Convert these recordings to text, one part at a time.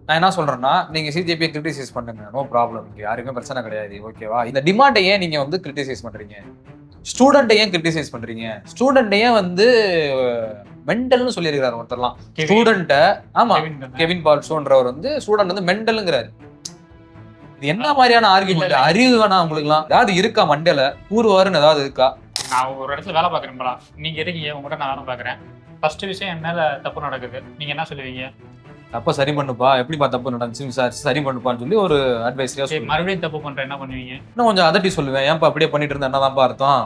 நான் என்ன சொல்றேன்னா, நீங்க சிஜிபியை கிரிட்டிசைஸ் பண்ணுங்க. No problem. இங்க யாருக்குமே பிரச்சனை கிடையாது. ஓகேவா? இந்த டிமாண்ட ஏன் நீங்க வந்து கிரிட்டிசைஸ் பண்றீங்க? ஸ்டூடண்ட்ட ஏன் கிரிட்டிசைஸ் பண்றீங்க? ஸ்டூடண்ட்ட ஏன் வந்து மெண்டல்னு சொல்லியிருக்காரு ஒருத்தர்லாம். ஸ்டூடண்ட்ட ஆமா கெவின் பால்சோன்றவர் வந்து ஸ்டூடண்ட் வந்து மெண்டல்ங்கிறாரு. இது என்ன மாதிரியான ஆர்குமெண்ட்? அறிவு வேணா உங்களுக்குலாம்? ஏதாவது இருக்கா மண்டையில? கூறுவாருன்னு ஏதாவது இருக்கா? நான் ஒரு இடத்துல வேலை பார்க்குறேன்ப்பா. நீங்க இருக்கீங்க, உங்கள்கிட்ட நான் வேலை பார்க்குறேன். ஃபர்ஸ்ட் விஷயம் என் மேல தப்பு நடக்குது. நீங்க என்ன சொல்லுவீங்க? தப்ப சரி பண்ணுப்பா. எப்படிப்பா தப்பு நடந்துச்சுன்னு விசாரிச்சு சரி பண்ணுப்பான்னு சொல்லி ஒரு அட்வைஸரியா சொல்லுவேன். மறுபடியும் தப்பு பண்றேன் என்ன பண்ணுவீங்க? இன்னும் கொஞ்சம் அதட்டி சொல்லுவேன். ஏன்ப்பா அப்படியே பண்ணிட்டு இருந்தா என்னதான்ப்பா அர்த்தம்?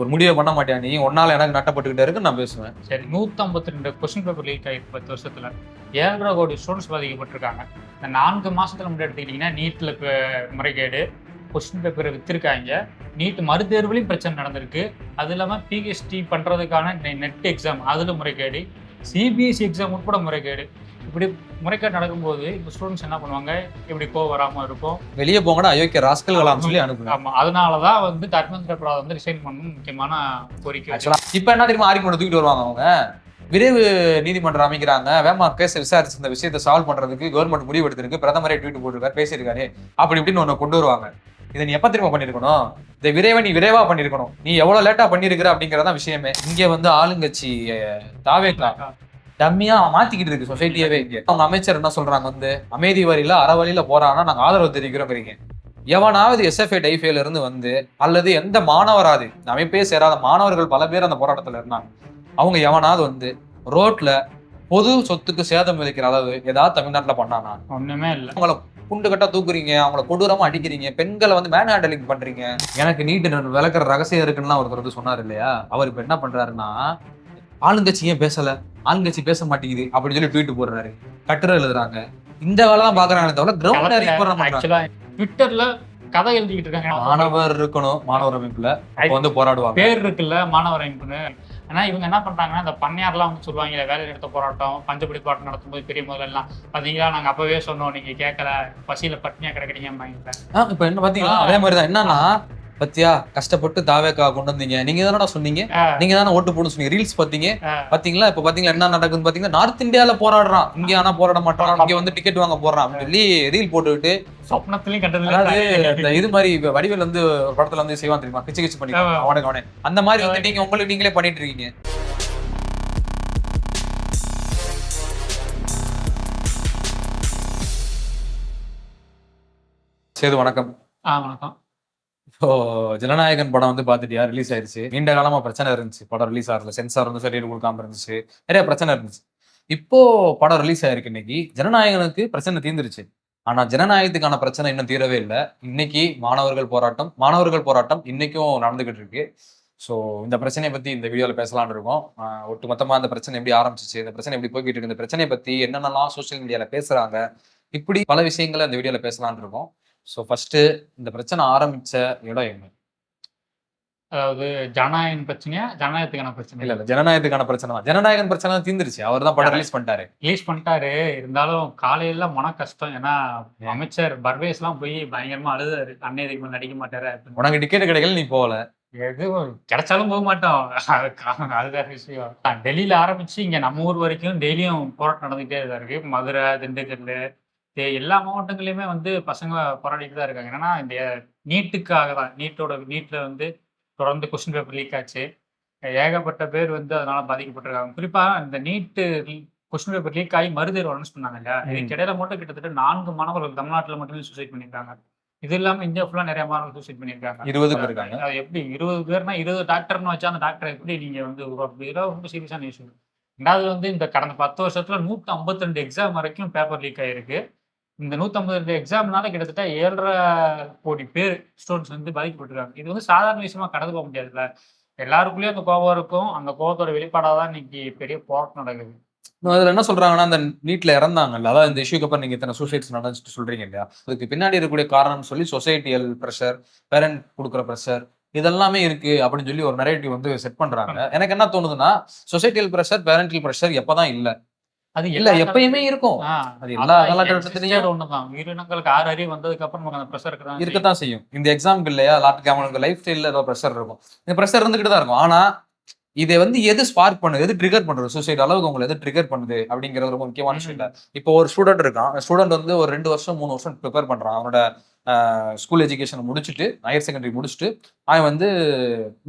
ஒரு முடிவே பண்ண மாட்டியா நீ? ஒன்னால எனக்கு நட்டப்பட்டுக்கிட்டே இருக்குன்னு நான் பேசுவேன். சரி, 152 கொஸ்டின் பேப்பர் லீக் ஆயிருக்கு 10 வருஷத்துல. 7.5 கோடி ஸ்டூடெண்ட்ஸ் பாதிக்கப்பட்டிருக்காங்க. இந்த 4 மாசத்துல மட்டும் எடுத்துக்கிட்டீங்கன்னா நீட்ல முறைகேடு, கொஸ்டின் பேப்பரை வித்திருக்காங்க, நீட் மறுதேர்வுலையும் பிரச்சனை நடந்திருக்கு. அது இல்லாம பிஹெச்டி பண்றதுக்கான நெட் எக்ஸாம் அதுல முறைகேடு, சிபிஎஸ்சி எக்ஸாம் உட்பட முறைகேடு. இப்படி முறைகேடு நடக்கும்போது இப்போ ஸ்டூடெண்ட்ஸ் என்ன பண்ணுவாங்க? இப்படி கோவம் வராம இருக்கும். வெளியே போங்கடா அயோக்கிய ராஸ்கல்களாம் சொல்லி அனுப்புங்க. ஆமா, அதனாலதான் வந்து தர்மேந்திர பிரதான் வந்து ரிசைன் பண்ணணும் முக்கியமான கோரிக்கை. இப்ப என்ன தெரியுமா ஆர்குமெண்ட் தூக்கிட்டு வருவாங்க அவங்க? விரைவு நீதிமன்றம் அமைக்கிறாங்க, வேமா கேஸ் விசாரிச்சு இந்த விஷயத்தை சால்வ் பண்றதுக்கு கவர்மெண்ட் முடிவு எடுத்திருக்கு, பிரதமரே ட்வீட் போட்டிருக்காரு, பேசியிருக்காரு, அப்படி இப்படின்னு ஒண்ணு கொண்டு வருவாங்க. இதை நீ எப்ப திரும்ப பண்ணிருக்கணும்? இதை நீ விரைவா பண்ணிருக்கணும். நீ எவ்வளவு லேட்டா பண்ணிருக்கிற அப்படிங்கறதான் விஷயமே. இங்க வந்து ஆளுங்கட்சி தாவேகா டம்மியா மாத்திக்கிட்டு இருக்கு சொசைட்டியவே. இங்க அவங்க அமைச்சர் என்ன சொல்றாங்க வந்து, அமைதி வழியில அறவழியில போறாங்கன்னா நாங்க ஆதரவு தெரிவிக்கிறோம். எவனாவது எஸ்எஃப்ஐ டைஃபேல இருந்து வந்து அல்லது எந்த மாணவராது அமைப்பே சேராத மாணவர்கள் பல பேர் அந்த போராட்டத்துல இருந்தாங்க. அவங்க எவனாவது வந்து ரோட்ல பொது சொத்துக்கு சேதம் விளைக்கிற அளவு ஏதாவது தமிழ்நாட்டுல பண்ணானா? ஒண்ணுமே இல்லை. அவங்கள குண்டு கட்டா தூக்குறீங்க, அவங்கள கொடூரமா அடிக்கிறீங்க, பெண்களை வந்து மேன் ஹேண்டலிங் பண்றீங்க. எனக்கு நீட்டு விளக்குற ரகசியம் இருக்குன்னு ஒருத்தர் வந்து சொன்னார் இல்லையா? அவர் இப்ப என்ன பண்றாருன்னா, ஆளுங்கட்சி ஏன் பேசல, ஆளுங்கட்சி பேச மாட்டேங்குது அப்படின்னு சொல்லி ட்வீட் போடுறாரு, கட்டுரை எழுதுறாங்க. இந்த வேலை தான் பாக்குறாங்க தவிர கிரவுண்ட் ஆக்சுவலா ட்விட்டர்ல கதை எழுதிக்கிட்டு இருக்காங்க. மாணவர் இருக்கணும், மாணவர் அமைப்புல வந்து போராடுவாங்க, பேர் இருக்குல்ல மாணவர் அமைப்புன்னு. ஆனா இவங்க என்ன பண்றாங்கன்னா, இந்த பண்ணையார்லாம் வந்து சொல்லுவாங்க வேலை நிறுத்த போராட்டம், பஞ்சப்படி போராட்டம் நடத்தும் போது பெரிய முதல்ல எல்லாம் பாத்தீங்களா, நாங்க அப்பவே சொன்னோம் நீங்க கேட்கல, பசியில பட்னியா கிடக்கிறீங்க. இப்ப என்ன பாத்தீங்களா? அதே மாதிரிதான் என்னன்னா, பத்தியா கஷ்டப்பட்டு தாவேக்கா கொண்டு வந்தீங்க, நீங்க தானடா சொன்னீங்க, நீங்க தானே ஓட்டு போடணும் சொன்னீங்க, ரீல்ஸ் பாத்தீங்களா? இப்ப பாத்தீங்களா என்ன நடக்குதுன்னு பாத்தீங்கன்னா, நார்த் இந்தியால போராடுறான், இங்க ஆனா போராட மாட்டான், இங்க வந்து டிக்கெட் வாங்க போறான் அப்படின்னு சொல்லி ரீல் போட்டுக்கிட்டு சொப்னத்திலையும் கண்டது. அதாவது இது மாதிரி வடிவேல் வந்து ஒரு படத்துல வந்து செய்வான் தெரியுமா, கிச்சு கிச்சு பண்ணி அவனே அந்த மாதிரி வந்து நீங்க உங்களுக்கு நீங்களே பண்ணிட்டு இருக்கீங்க. சேது வணக்கம். வணக்கம். இப்போ ஜனநாயகன் படம் வந்து பாத்துட்டியா? ரிலீஸ் ஆயிருச்சு. நீண்ட காலமா பிரச்சனை இருந்துச்சு, படம் ரிலீஸ் ஆகல, சென்சார் வந்து சரியா கொடுக்காம இருந்துச்சு, நிறைய பிரச்சனை இருந்துச்சு. இப்போ படம் ரிலீஸ் ஆயிருக்கு. இன்னைக்கு ஜனநாயகனுக்கு பிரச்சனை தீர்ந்துருச்சு. ஆனா ஜனநாயகத்துக்கான பிரச்சனை இன்னும் தீரவே இல்லை. இன்னைக்கு மாணவர்கள் போராட்டம் இன்னைக்கும் நடந்துகிட்டு இருக்கு. ஸோ இந்த பிரச்சனையை பத்தி இந்த வீடியோல பேசலாம்னு இருக்கோம். ஒட்டுமொத்தமா இந்த பிரச்சனை எப்படி ஆரம்பிச்சிச்சு, இந்த பிரச்சனை எப்படி போய்கிட்டு இருக்கு, இந்த பிரச்சனையை பத்தி என்னென்னலாம் சோசியல் மீடியால பேசுறாங்க, இப்படி பல விஷயங்களை இந்த வீடியோல பேசலாம்னு இருக்கோம். ஸோ ஃபர்ஸ்ட் இந்த பிரச்சனை ஆரம்பிச்ச இடம் எங்க? அதாவது ஜனநாயகன் பிரச்சனையா, ஜனநாயகத்துக்கான பிரச்சனை? இல்ல ஜனநாயகத்துக்கான பிரச்சனை தான். ஜனநாயகன் பிரச்சனை தீர்ந்துருச்சு, அவர் தான் படம் ரிலீஸ் பண்ணிட்டாரு. இருந்தாலும் காலையில மன கஷ்டம். ஏன்னா அமைச்சர் பர்வேஸ் எல்லாம் போய் பயங்கரமா அழுதாரு, அன்னை இதுக்கு நடிக்க மாட்டாரு. உனக்கு டிக்கெட் கிடைக்கல, நீ போகல. எதுவும் கிடைச்சாலும் போக மாட்டோம், அதுதான் விஷயம். டெல்லியில ஆரம்பிச்சு இங்க நம்ம ஊர் வரைக்கும் டெய்லியும் போராட்டம் நடந்துகிட்டே தான் இருக்கு. மதுரை, திண்டுக்கல், எல்லா மாவட்டங்களையுமே வந்து பசங்க போராடிட்டு தான் இருக்காங்க. என்னன்னா இந்த நீட்டுக்காக தான். நீட்ல வந்து தொடர்ந்து கொஸ்டின் பேப்பர் லீக் ஆச்சு. ஏகப்பட்ட பேர் வந்து அதனால பாதிக்கப்பட்டிருக்காங்க. குறிப்பா இந்த நீட்டு கொஸ்டின் பேப்பர் லீக் ஆகி மறுதேர்வு அனௌன்ஸ் பண்ணாங்க இல்லையா? இதுக்கு இடையில மட்டும் கிட்டத்தட்ட 4 மாணவர்கள் தமிழ்நாட்டுல மட்டுமே சூசைட் பண்ணியிருக்காங்க. இது இல்லாம இந்தியா ஃபுல்லா நிறைய மாணவர்கள் சூசைட் பண்ணியிருக்காங்க. 20 பேர் இருக்காங்க. அது எப்படி 20 பேர்னா 20 டாக்டர்னு வச்சா அந்த டாக்டர் எப்படி நீங்க வந்து ரொம்ப சீரியஸான இஷ்யூ. ரெண்டாவது வந்து இந்த கடந்த 10 வருஷத்துல 152 எக்ஸாம் வரைக்கும் பேப்பர் லீக் ஆயிருக்கு. இந்த 152 எக்ஸாம்னால கிட்டத்தட்ட 7.5 கோடி பேர் ஸ்டூடெண்ட்ஸ் வந்து பாதிக்கப்பட்டிருக்காங்க. இது வந்து சாதாரண விஷயமா கடந்து போக முடியாதுல்ல. எல்லாருக்குள்ளேயும் அந்த கோபம் இருக்கும். அந்த கோபத்தோட வெளிப்பாடாதான் இன்னைக்கு பெரிய போராட்டம் நடக்குது. அதுல என்ன சொல்றாங்கன்னா, அந்த நீட்ல இறந்தாங்கல்ல, அதாவது இந்த இஷ்யூக்கு அப்புறம் நீங்க இத்தனை சூசைட்ஸ் நடந்துட்டு சொல்றீங்க இல்லையா? அதுக்கு பின்னாடி இருக்கக்கூடிய காரணம்னு சொல்லி சொசைட்டியல் ப்ரெஷர், பேரண்ட் கொடுக்குற ப்ரெஷர், இதெல்லாமே இருக்கு அப்படின்னு சொல்லி ஒரு நரேட்டிவ் வந்து செட் பண்றாங்க. எனக்கு என்ன தோணுதுன்னா, சொசைட்டியல் ப்ரெஷர், பேரண்டல் ப்ரெஷர் எப்பதான் இல்ல, அது இல்ல எப்பயுமே இருக்கும். அது எல்லா காலகட்டத்திலயும் ஒண்ணுதான். உயிரினங்களுக்கு 6 அறிவு வந்ததுக்கு அப்புறம் நமக்கு அந்த ப்ரெஷர் இருக்கத்தான் செய்யும். இந்த எக்ஸாம்பிள் இல்லையா, அவனுக்கு லைஃப் ஸ்டைல்ல ஏதோ ப்ரெஷர் இருக்கும். இந்த ப்ரெஷர் இருந்துகிட்டு தான் இருக்கும். ஆனா இதை வந்து எது ஸ்பார்க் பண்ணுது, எது ட்ரிகர் பண்றது, சூசைட் அளவுக்கு உங்களை எது ட்ரிகர் பண்ணுது அப்படிங்கிறது ரொம்ப முக்கியமான விஷயம் இல்ல. இப்போ ஒரு ஸ்டூடெண்ட் இருக்கான், ஸ்டூடெண்ட் வந்து ஒரு 2 வருஷம் 3 வருஷம் ப்ரிப்பேர் பண்றான். அவனோட ஸ்கூல் எஜுகேஷன் முடிச்சுட்டு, ஹையர் செகண்டரி முடிச்சுட்டு, அவன் வந்து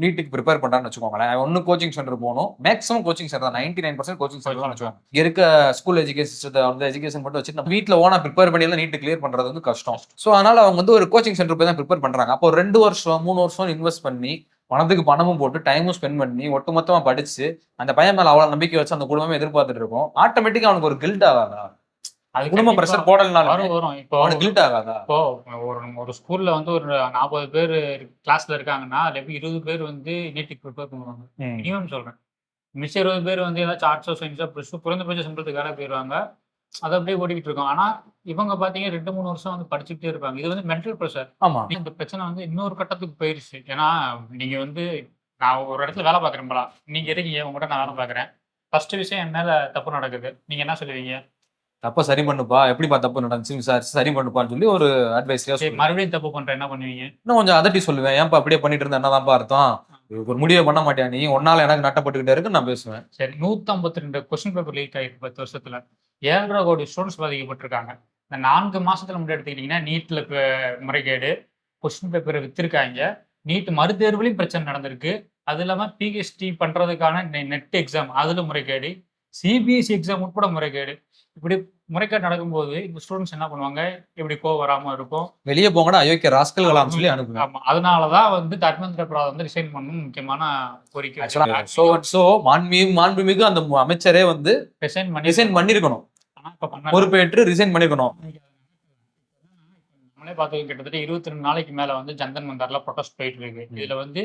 நீட்டுக்கு ப்ரிப்பேர் பண்றான்னு வச்சுக்கோங்களேன். அவன் ஒன்னும் கோச்சிங் சென்டர் போகணும். மேக்ஸிமம் கோச்சிங் சென்டர் தான், 99% கோச்சிங் சென்டர் தான் வச்சுக்கோங்க. இங்க இருக்க ஸ்கூல் எஜுகேஷன் சிஸ்டத்தை வந்து எஜுகேஷன் மட்டும் வச்சுட்டு நம்ம வீட்டில் ஓனா ப்ரிப்பேர் பண்ணி எல்லாம் நீட்டு கிளியர் பண்றது வந்து கஷ்டம். ஸோ அதனால அவங்க வந்து ஒரு கோச்சிங் சென்டர் போய் தான் ப்ரிப்பேர் பண்றாங்க. அப்போ 2 வருஷம் 3 வருஷம் இன்வெஸ்ட் பண்ணி பணத்துக்கு பணமும் போட்டு டைமும் ஸ்பெண்ட் பண்ணி ஒட்டுமொத்தமா படிச்சு அந்த பையன் மேல அவ்வளவு நம்பிக்கை வச்சு அந்த குடும்பமே எதிர்பார்த்துட்டு இருக்கும். ஆட்டோமேட்டிக்கா அவனுக்கு ஒரு கில்ட் ஆகாதா? அது குடும்ப பிரஷர் போடலனாலும் வரும். இப்போ அவனுக்கு கில்ட் ஆகாதா? இப்போ ஒரு ஸ்கூல்ல வந்து ஒரு 40 பேர் கிளாஸ்ல இருக்காங்கன்னா, அதுல எப்படி 20 பேர் வந்து நீட்டுக்கு ப்ரிப்பேர் பண்ணுவாங்க. மினிமம் சொல்றேன். மிச்சம் 20 பேர் வந்து ஏதாச்சும் ஆர்ட்ஸோ, சயின்ஸோ குறைந்தபட்ச சம்பளத்துக்காக போயிருவாங்க. அது அப்படியே ஓடிக்கிட்டு இருக்கும். ஆனா இவங்க பாத்தீங்கன்னா 2, 3 வருஷம் வந்து படிச்சுக்கிட்டே இருப்பாங்க. இது வந்து மென்டல் ப்ரெஷர். ஆமா. இந்த பிரச்சனை வந்து இன்னொரு கட்டத்துக்கு போயிருச்சு. ஏன்னா நீங்க வந்து நான் ஒரு இடத்துல வேலை பார்க்குறேன் போல. நீங்க இருக்கீங்க, உங்ககிட்ட நான் வேலை பார்க்குறேன். ஃபர்ஸ்ட் விஷயம் என் மேல தப்பு நடக்குது. நீங்க என்ன சொல்லுவீங்க? தப்ப சரி பண்ணுப்பா, எப்படிப்பா தப்பு நடந்துச்சு விசாரிச்சு சரி பண்ணுப்பான்னு சொல்லி ஒரு அட்வைஸ்லயா சரி, சொல்லுவேன். மறுபடியும் தப்பு பண்றேன், என்ன பண்ணுவீங்க? இன்னும் கொஞ்சம் அதட்டி சொல்லுவேன். ஏன்பா அப்படியே பண்ணிட்டு இருந்தா என்னதான்ப்பா அர்த்தம்? ஒரு முடிவே பண்ண மாட்டியா நீ? உன்னால எனக்கு நட்டப்பட்டுக்கிட்டே இருக்குன்னு நான் பேசுவேன். சரி, 152 கொஸ்டின் பேப்பர் லீக் ஆயிருக்கு 10 வருஷத்துல. 7,5 கோடி ஸ்டூடண்ட்ஸ் பாதிக்கப்பட்டிருக்காங்க. இந்த 4 மாசத்துல மட்டும் எடுத்துக்கிட்டீங்கன்னா, நீட்ல முறைகேடு, கொஸ்டின் பேப்பரை வித்திருக்காங்க. நீட் மறுதேர்வுலயும் பிரச்சனை நடந்திருக்கு. அது இல்லாம பிஹெச்டி பண்றதுக்கான நெட் எக்ஸாம் அதுல முறைகேடு. சிபிஎஸ்இ எக்ஸாம் உட்பட முறைகேடு. இப்படி முறைகேடு நடக்கும்போது இந்த ஸ்டூடெண்ட்ஸ் என்ன பண்ணுவாங்க? இப்படி கோவம் வராம இருக்கும். வெளியே போங்கடா அயோக்கிய ராஸ்கல்களான்னு சொல்லி அனுப்புவேன். ஆமா. அதனாலதான் வந்து தர்மேந்திர பிரதான் வந்து ரிசைன் பண்ணணும் முக்கியமான கோரிக்கை. சோ மாண்புமிகு அந்த அமைச்சரே வந்து ரிசைன் பண்ணிருக்கணும். ஆனா இப்ப பண்ணல. பொறுப்பேற்று ரிசைன் பண்ணிருக்கணும். நம்மளே பார்த்தது கிட்டத்தட்ட 22 நாளைக்கு மேல வந்து ஜந்தன் மந்தார்ல ப்ரொடெஸ்ட் போயிட்டு இருக்கு. இதுல வந்து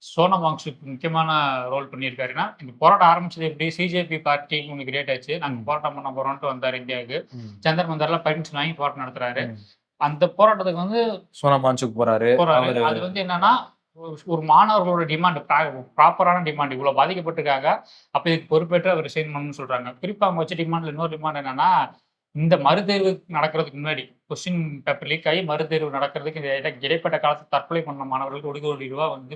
சோனம் வாங்சுக் முக்கியமான ரோல் பண்ணியிருக்காருன்னா, இந்த போராட்டம் ஆரம்பிச்சது எப்படி? சிஜேபி பார்ட்டி ஒன்று கிரியேட் ஆச்சு. நாங்க போராட்டம் பண்ண போறோம்ட்டு வந்தாரு இந்தியாவுக்கு. ஜந்தர் மந்தார்ல பர்மிஷன் வாங்கி போராட்டம் நடத்துறாரு. அந்த போராட்டத்துக்கு வந்து சோனம் வாங்சுக் போறாரு. அது வந்து என்னன்னா, ஒரு மாணவர்களோட டிமாண்ட், ப்ராப்பரான டிமாண்ட், இவ்வளவு பாதிக்கப்பட்டிருக்காங்க. அப்ப இதுக்கு பொறுப்பேற்று அவர் ரிசைன் பண்ணணும்னு சொல்றாங்க. குறிப்பா அவங்க வச்ச டிமாண்ட்ல இன்னொரு டிமாண்ட் என்னன்னா, இந்த மறுதேர்வு நடக்கிறதுக்கு முன்னாடி கொஸ்டின் பேப்பர் லீக் ஆகி மறுதேர்வு நடக்கிறதுக்கு இடைப்பட்ட காலத்தில் தற்கொலை பண்ண மாணவர்களுக்கு 1 கோடி ரூபாய் வந்து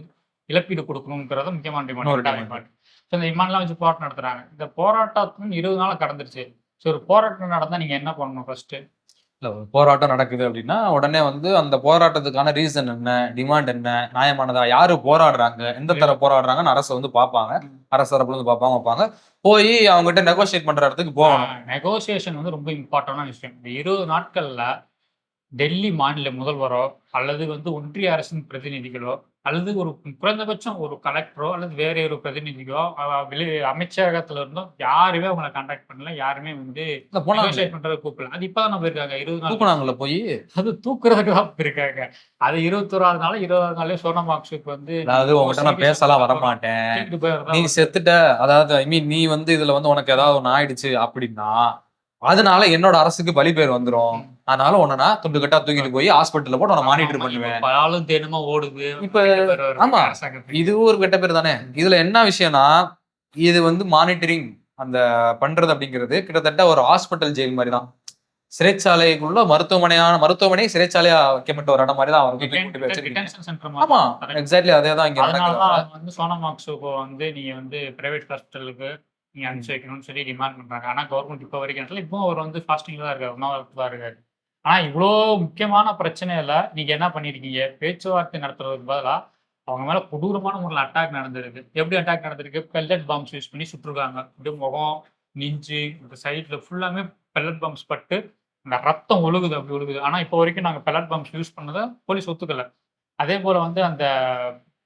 இழப்பீடு கொடுக்கணுங்கிறத முக்கியமான டிமாண்ட். இந்த டிமாண்ட்லாம் வச்சு போராட்டம் நடத்துறாங்க. இந்த போராட்டத்துக்கு 20 நாள் கடந்துருச்சு. ஒரு போராட்டம் நடந்தா நீங்க என்ன பண்ணணும் ஃபர்ஸ்ட்? இல்ல, ஒரு போராட்டம் நடக்குது அப்படின்னா உடனே வந்து அந்த போராட்டத்துக்கான ரீசன் என்ன, டிமாண்ட் என்ன, நியாயமானதா, யாரு போராடுறாங்க, எந்த தர போராடுறாங்கன்னு அரசு வந்து பார்ப்பாங்க. அரசு தரப்புல இருந்து பார்ப்பாங்க. போய் அவங்ககிட்ட நெகோசியேட் பண்ற இடத்துக்கு போகணும். நெகோசியேஷன் வந்து ரொம்ப இம்பார்ட்டன்டான விஷயம். இந்த 20 நாட்கள்ல டெல்லி மாநில முதல்வரோ அல்லது வந்து ஒன்றிய அரசின் பிரதிநிதிகளோ அல்லது ஒரு குறைந்தபட்சம் ஒரு கலெக்டரோ அல்லது வேற ஒரு பிரதிநிதிகளோ அமைச்சரகத்துல இருந்தோ யாருமே அவங்களை கான்டாக்ட் பண்ணல. யாருமே வந்து பண்றது கூப்பிடல. அது இப்பதான் போயிருக்காங்க. 20 நாள் போய் அது தூக்குறதுக்கு தான் போயிருக்காங்க. அது 21ஆவது நாள் 20ஆவது நாளே சோனம் வாங்சுக் வந்து, அதாவது உங்ககிட்ட நான் பேசலாம் வரமாட்டேன், நீ செத்துட்ட, அதாவது ஐ மீன் நீ வந்து இதுல வந்து உனக்கு ஏதாவது ஒண்ணு ஆயிடுச்சு அப்படின்னா அதனால என்னோட அரசுக்கு பலி பேர் வந்துரும். அதனால உடனே துண்டு கட்டா தூக்கிட்டு போய் ஹாஸ்பிட்டல்ல போட்டு உன மானிட்டர் பண்ணுவேன். பலாலும் தேனுமா ஓடுது. இப்ப ஆமா, இது ஒரு கெட்ட பேர் தானே. இதுல என்ன விஷயம்னா, இது வந்து மானிட்டரிங் அந்த பண்றது அப்படிங்கிறது கிட்டத்தட்ட ஒரு ஹாஸ்பிட்டல் ஜெயில் மாதிரி தான். சிறைச்சாலைக்குள்ள மருத்துவமனை சிறைச்சாலையா வைக்கப்பட்ட ஒரு இடம் மாதிரி தான். ஆமா, எக்ஸாக்ட்லி அதேதான் இங்க நடக்குது. வந்து சோனம் வாங்சுக் வந்து நீங்க வந்து பிரைவேட் ஹாஸ்பிட்டலுக்கு நீங்க அனுப்பிச்சு வைக்கணும்னு சொல்லி டிமாண்ட் பண்றாங்க. ஆனா கவர்மெண்ட் இப்ப வரைக்கும் இப்போ அவர் வந்து ஃபாஸ்டிங்ல தான் இருக்காரு, உண்ணாவிரதத்துல தான் இருக்காரு. ஆனா இவ்வளோ முக்கியமான பிரச்சனையில நீங்க என்ன பண்ணிருக்கீங்க? பேச்சுவார்த்தை நடத்துறதுக்கு பதிலா அவங்க மேல கொடூரமான முறையில் அட்டாக் நடந்திருக்கு. எப்படி அட்டாக் நடந்திருக்கு? பெல்லட் பாம்ஸ் யூஸ் பண்ணி சுட்டுருக்காங்க. அப்படியே முகம், நெஞ்சு, இந்த சைட்ல ஃபுல்லாமே பெல்லட் பாம்ஸ் பட்டு இந்த ரத்தம் ஒழுகுது, அப்படி ஒழுகுது. ஆனா இப்போ வரைக்கும் நாங்க பெல்லட் பாம்ஸ் யூஸ் பண்ணதை போலீஸ் ஒத்துக்கல. அதே போல வந்து அந்த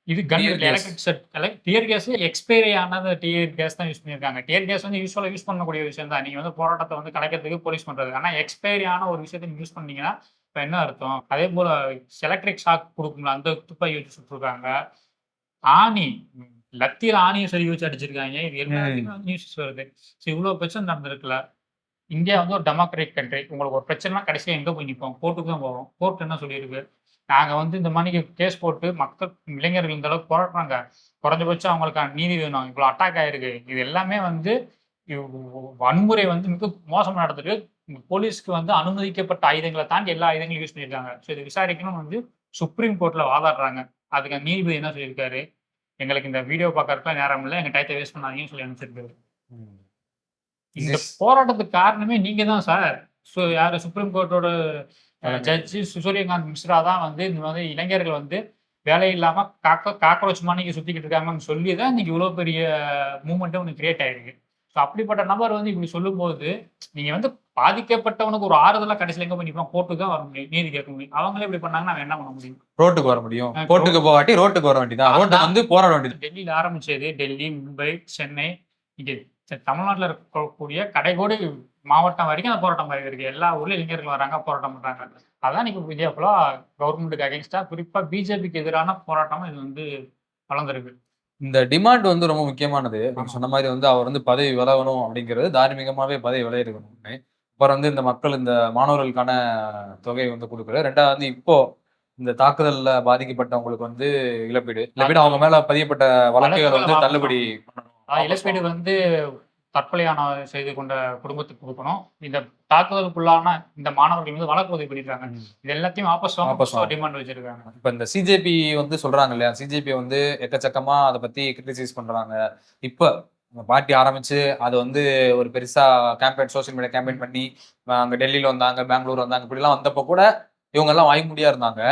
இது electric set tear gas expiry ஆனது டியர் கேஸ் தான் யூஸ் பண்ணியிருக்காங்க. டியர் கேஸ் வந்து யூஸ்வலாக யூஸ் பண்ணக்கூடிய விஷயம் தான். நீங்க வந்து போராட்டத்தை வந்து கலைக்கிறதுக்கு போலீஸ் பண்றது. ஆனா எக்ஸ்பைரி ஆன ஒரு விஷயத்தை நீங்க யூஸ் பண்ணீங்கன்னா இப்போ என்ன அர்த்தம்? அதே போல எலக்ட்ரிக் ஷாக் கொடுக்கும்ல, அந்த துப்பாக்கி வச்சு சுட்டுருக்காங்க. ஆணி லத்தியில் ஆணியை சொல்லி வச்சு அடிச்சிருக்காங்க. இது எல்லாத்தையுமே நியூஸ் வருது. இவ்வளவு பிரச்சனை நடந்திருக்குல்ல. இந்தியா வந்து ஒரு டெமோக்ராட்டிக் கண்ட்ரி. உங்களுக்கு ஒரு பிரச்சனைனா கடைசியாக எங்க போய் நிற்போம்? கோர்ட்டுக்கு தான் போவோம். கோர்ட் என்ன சொல்லியிருக்கு? நாங்க வந்து இந்த மாதிரி கேஸ் போட்டு மக்கள் இளைஞர்கள் இந்த அளவுக்கு போராடுறாங்க, குறைஞ்சபட்சம் அவங்களுக்கான நீதி வேணும், இவ்வளவு அட்டாக் ஆயிருக்கு, இது எல்லாமே வந்து வன்முறை வந்து மிக மோசமா நடந்துட்டு போலீஸ்க்கு வந்து அனுமதிக்கப்பட்ட ஆயுதங்களை தாண்டி எல்லா ஆயுதங்களும் யூஸ் பண்ணியிருக்காங்க. ஸோ இது விசாரிக்கணும்னு வந்து சுப்ரீம் கோர்ட்ல வாதாடுறாங்க. அதுக்கு நீதிபதி என்ன சொல்லியிருக்காரு? எங்களுக்கு இந்த வீடியோ பார்க்கறதுக்குலாம் நேரம் இல்லை, எங்க டயத்தை வேஸ்ட் பண்ணாதீங்கன்னு சொல்லி அனுப்பிச்சிருக்காரு. ம். இந்த This- போராட்டத்துக்கு காரணமே நீங்க தான் சார். யாரு சுப்ரீம் கோர்ட்டோட தலைமை. ஜட்ஜி சூரியகாந்த் மிஸ்ரா தான் வந்து இந்த மாதிரி இளைஞர்கள் வந்து வேலை இல்லாம காக்ரோச் மாணிக்கு சுத்திக்கிட்டு இருக்காங்கன்னு சொல்லி தான் இன்னைக்கு இவ்வளவு பெரிய மூவ்மெண்ட்டே ஒன்று கிரியேட் ஆயிருக்கு. ஸோ அப்படிப்பட்ட நபர் வந்து இப்படி சொல்லும்போது நீங்க வந்து பாதிக்கப்பட்டவனுக்கு ஒரு ஆறுதலா கடைசியில் எங்க போய் நிற்போம், கோர்ட்டுக்கு தான் வர முடியும், நீதி கேட்க முடியும். அவங்களே இப்படி பண்ணாங்கன்னா அவன் என்ன பண்ண முடியும்? ரோட்டுக்கு வர முடியும். கோர்ட்டுக்கு போகாட்டி ரோட்டுக்கு வர வேண்டியதான். ரோட்டுக்கு வந்து போராட வேண்டியது. டெல்லியில ஆரம்பிச்சது, டெல்லி, மும்பை, சென்னை, இங்க தமிழ்நாட்டில் இருக்கக்கூடிய கடைகோடி மாவட்டம் வரைக்கும் அந்த போராட்டம் இருக்கு. எல்லா ஊர்லயும் இளைஞர்கள் வராங்க, போராட்டம் பண்றாங்க. அதான் இன்னைக்கு இந்தியா ஃபுல்லா கவர்மெண்ட்டுக்கு அகேன்ஸ்டா, குறிப்பா பிஜேபிக்கு எதிரான போராட்டமா இது வந்து வளர்ந்துருக்கு. இந்த டிமாண்ட் வந்து ரொம்ப முக்கியமானது. நீங்க சொன்ன மாதிரி வந்து அவர் வந்து பதவி விலகணும் அப்படிங்கிறது தார்மீகமாவே பதவி விலகிருக்கணும். அப்புறம் வந்து இந்த மக்கள் இந்த மாணவர்களுக்கான தொகை வந்து கொடுக்குறது. ரெண்டாவது வந்து இப்போ இந்த தாக்குதல்ல பாதிக்கப்பட்டவங்களுக்கு வந்து இழப்பீடு அவங்க மேல பதியப்பட்ட வழக்குகளை வந்து தள்ளுபடி பண்ணணும். இழப்பீடு வந்து தற்கொலையான செய்து கொண்ட குடும்பத்துக்கு கொடுக்கணும். இந்த தாக்குதலுக்குள்ளான இந்த மாணவர்கள் வந்து வழக்கு பதிவு பண்ணிருக்காங்க. இது எல்லாத்தையும் வாபஸ் டிமாண்ட் வச்சிருக்காங்க. இப்ப இந்த சிஜேபி வந்து சொல்றாங்க இல்லையா, சிஜேபி வந்து எக்கச்சக்கமா அதை பத்தி கிரிட்டிசைஸ் பண்றாங்க. இப்ப பார்ட்டி ஆரம்பிச்சு அது வந்து ஒரு பெருசா கேம்பெயின், சோசியல் மீடியா கேம்பெயின் பண்ணி அங்க டெல்லியில வந்தாங்க, பெங்களூர் வந்தாங்க, இப்படி எல்லாம் வந்தப்ப கூட இவங்க எல்லாம் வாய்மூடியா இருந்தாங்க.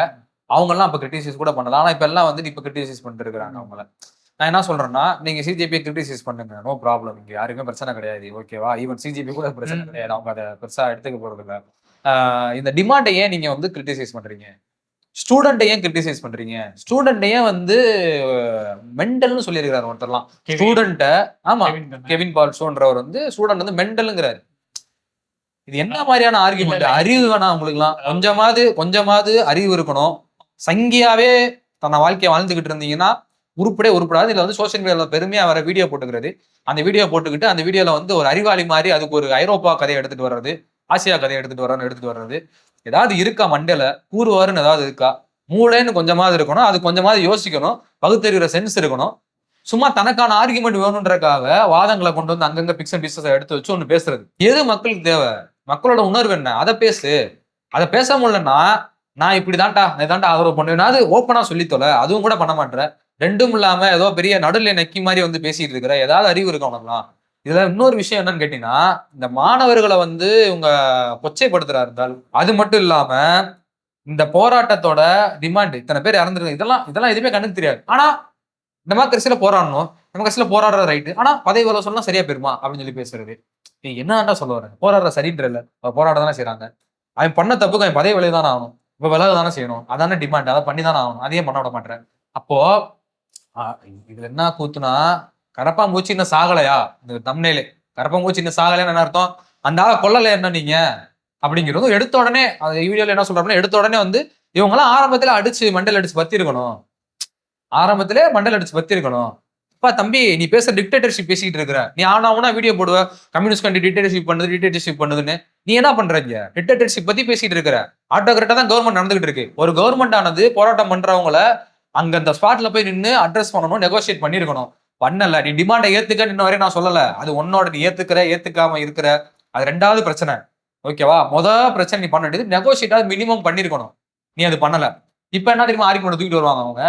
அவங்க எல்லாம் இப்ப கிரிட்டிசைஸ் கூட பண்ணலாம். ஆனா இப்ப எல்லாம் வந்து இப்ப கிரிட்டிசைஸ் பண்ணிட்டு இருக்காங்க அவங்கள. நான் என்ன சொல்றேன்னா, நீங்க சிஜேபி கிரிட்டிசைஸ் பண்ணுங்க, நோ ப்ராப்ளம். இங்க யாருக்குமே பிரச்சனை கிடையாது, ஓகேவா? ஈவன் சிஜேபி கூட பிரச்சனை கிடையாது, அவங்க அதை பெருசா எடுத்துக்க போறது இல்ல. இந்த டிமாண்டை ஏன் நீங்க வந்து கிரிட்டிசைஸ் பண்றீங்க? ஸ்டூடெண்ட் ஏன் கிரிட்டிசைஸ் பண்றீங்க? ஸ்டூடெண்ட் ஏன் வந்து மெண்டல்னு சொல்லியிருக்கிறார் ஒருத்தர்லாம் ஸ்டூடெண்ட்ட. ஆமா, கெவின் பால்சோன்றவர் வந்து ஸ்டூடெண்ட் வந்து மெண்டல்ங்கிறாரு. இது என்ன மாதிரியான ஆர்குமெண்ட்? அறிவு வேணாம் உங்களுக்கு எல்லாம்? கொஞ்சமாவது அறிவு இருக்கணும். சங்கியாவே தன்னை வாழ்க்கையை வாழ்ந்துகிட்டு இருந்தீங்கன்னா உருப்படாது. இதுல வந்து சோசியல் மீடியால பெருமையா வர வீடியோ போட்டுக்கிறது, அந்த வீடியோ போட்டுக்கிட்டு அந்த வீடியோல வந்து ஒரு அறிவாளி மாதிரி அதுக்கு ஒரு ஐரோப்பா கதையை எடுத்துட்டு வர்றது, ஆசியா கதையை எடுத்துட்டு வர்றது. ஏதாவது இருக்கா மண்டல கூறுவாருன்னு ஏதாவது இருக்கா? மூளைன்னு கொஞ்சமாவது இருக்கணும், அது கொஞ்சமாவது யோசிக்கணும், பகுத்தறிகிற சென்ஸ் இருக்கணும். சும்மா தனக்கான ஆர்குமெண்ட் வேணுன்றக்காக வாதங்களை கொண்டு வந்து அங்கங்க பிக்ஸ் அண்ட் பீசஸ் எடுத்து வச்சு ஒண்ணு பேசுறது. எது மக்களுக்கு தேவை? மக்களோட உணர்வு என்ன? அதை பேசு. அதை பேச முடியலன்னா நான் இப்படிதான்டா ஆதரவு பண்ணுவேன், அது ஓப்பனா சொல்லி தொலை. அதுவும் கூட பண்ண மாட்டேன். ரெண்டும் இல்லாம ஏதோ பெரிய நடுநிலை நக்கி மாதிரி வந்து பேசிட்டு இருக்கிற. ஏதாவது அறிவு இருக்கு அவனுக்குலாம்? இதுல இன்னொரு விஷயம் என்னன்னு கேட்டீங்கன்னா, இந்த மாணவர்களை வந்து இவங்க கொச்சைப்படுத்துறா இருந்தால், அது மட்டும் இல்லாம இந்த போராட்டத்தோட டிமாண்ட் இத்தனை பேர் இறந்துருக்கு, இதெல்லாம் எதுவுமே கண்ணுக்கு தெரியாது. ஆனா டெமோக்ரஸியில போராடணும், டெமோக்ரஸியில போராடுற ரைட்டு, ஆனா பதவி வர சொன்னா சரியா போயிருமா அப்படின்னு சொல்லி பேசுறது. என்னடா சொல்ல வரேன்? போராடுற சரின்ற இல்ல, போராட தானே செய்யறாங்க. அவன் பண்ண தப்புக்கு அவன் பதவி விலகி தானே ஆகணும், இப்ப விலக தானே செய்யணும். அதானே டிமாண்ட், அதை பண்ணி தானே ஆகணும். அதையே பண்ண விட மாட்டேன். அப்போ இதுல என்ன கூத்துனா, கரப்பாம்பூச்சி இன்னும் சாகலையா? இந்த தம்ப்நெயிலே கரப்பாம்பூச்சி இன்னும் சாகலைன்னு என்ன அர்த்தம்? அந்த ஆளை கொல்லலை என்ன நீங்க அப்படிங்கிறதும் எடுத்த உடனே அது வீடியோல என்ன சொல்றாங்கன்னா, எடுத்த உடனே வந்து இவங்க எல்லாம் ஆரம்பத்துல மண்டல் அடிச்சு பத்தி இருக்கணும். அப்பா தம்பி, நீ பேச டிக்டேட்டர்ஷிப் பேசிக்கிட்டு இருக்கிற, நீ ஆனா வீடியோ போடுவ, கம்யூனிஸ்ட் கண்டி டிக்டேட்டர்ஷிப் பண்ணுதுன்னு. நீ என்ன பண்றீங்க? டிக்டேட்டர்ஷிப் பத்தி பேசிட்டு இருக்கிற. ஆட்டோகிராட்டா தான் கவர்மெண்ட் நடந்துகிட்டு இருக்கு. ஒரு கவர்மெண்ட் ஆனது போராட்டம் பண்றவங்கள அங்க அந்த ஸ்பாட்ல போய் நின்று அட்ரஸ் பண்ணணும், நெகோசியேட் பண்ணிருக்கணும். பண்ணல. நீ டிமாண்டை ஏத்துக்க இன்ன வரையும் நான் சொல்லல. அது உன்னோட, நீ ஏத்துக்காம இருக்கிற, அது ரெண்டாவது பிரச்சனை. ஓகேவா? பிரச்சனை நீ பண்ண வேண்டியது நெகோசியேட் மினிமம் பண்ணிருக்கணும். நீ அது பண்ணல. இப்ப என்ன தெரியுமா ஆர்குமெண்ட் தூக்கிட்டு வருவாங்க அவங்க?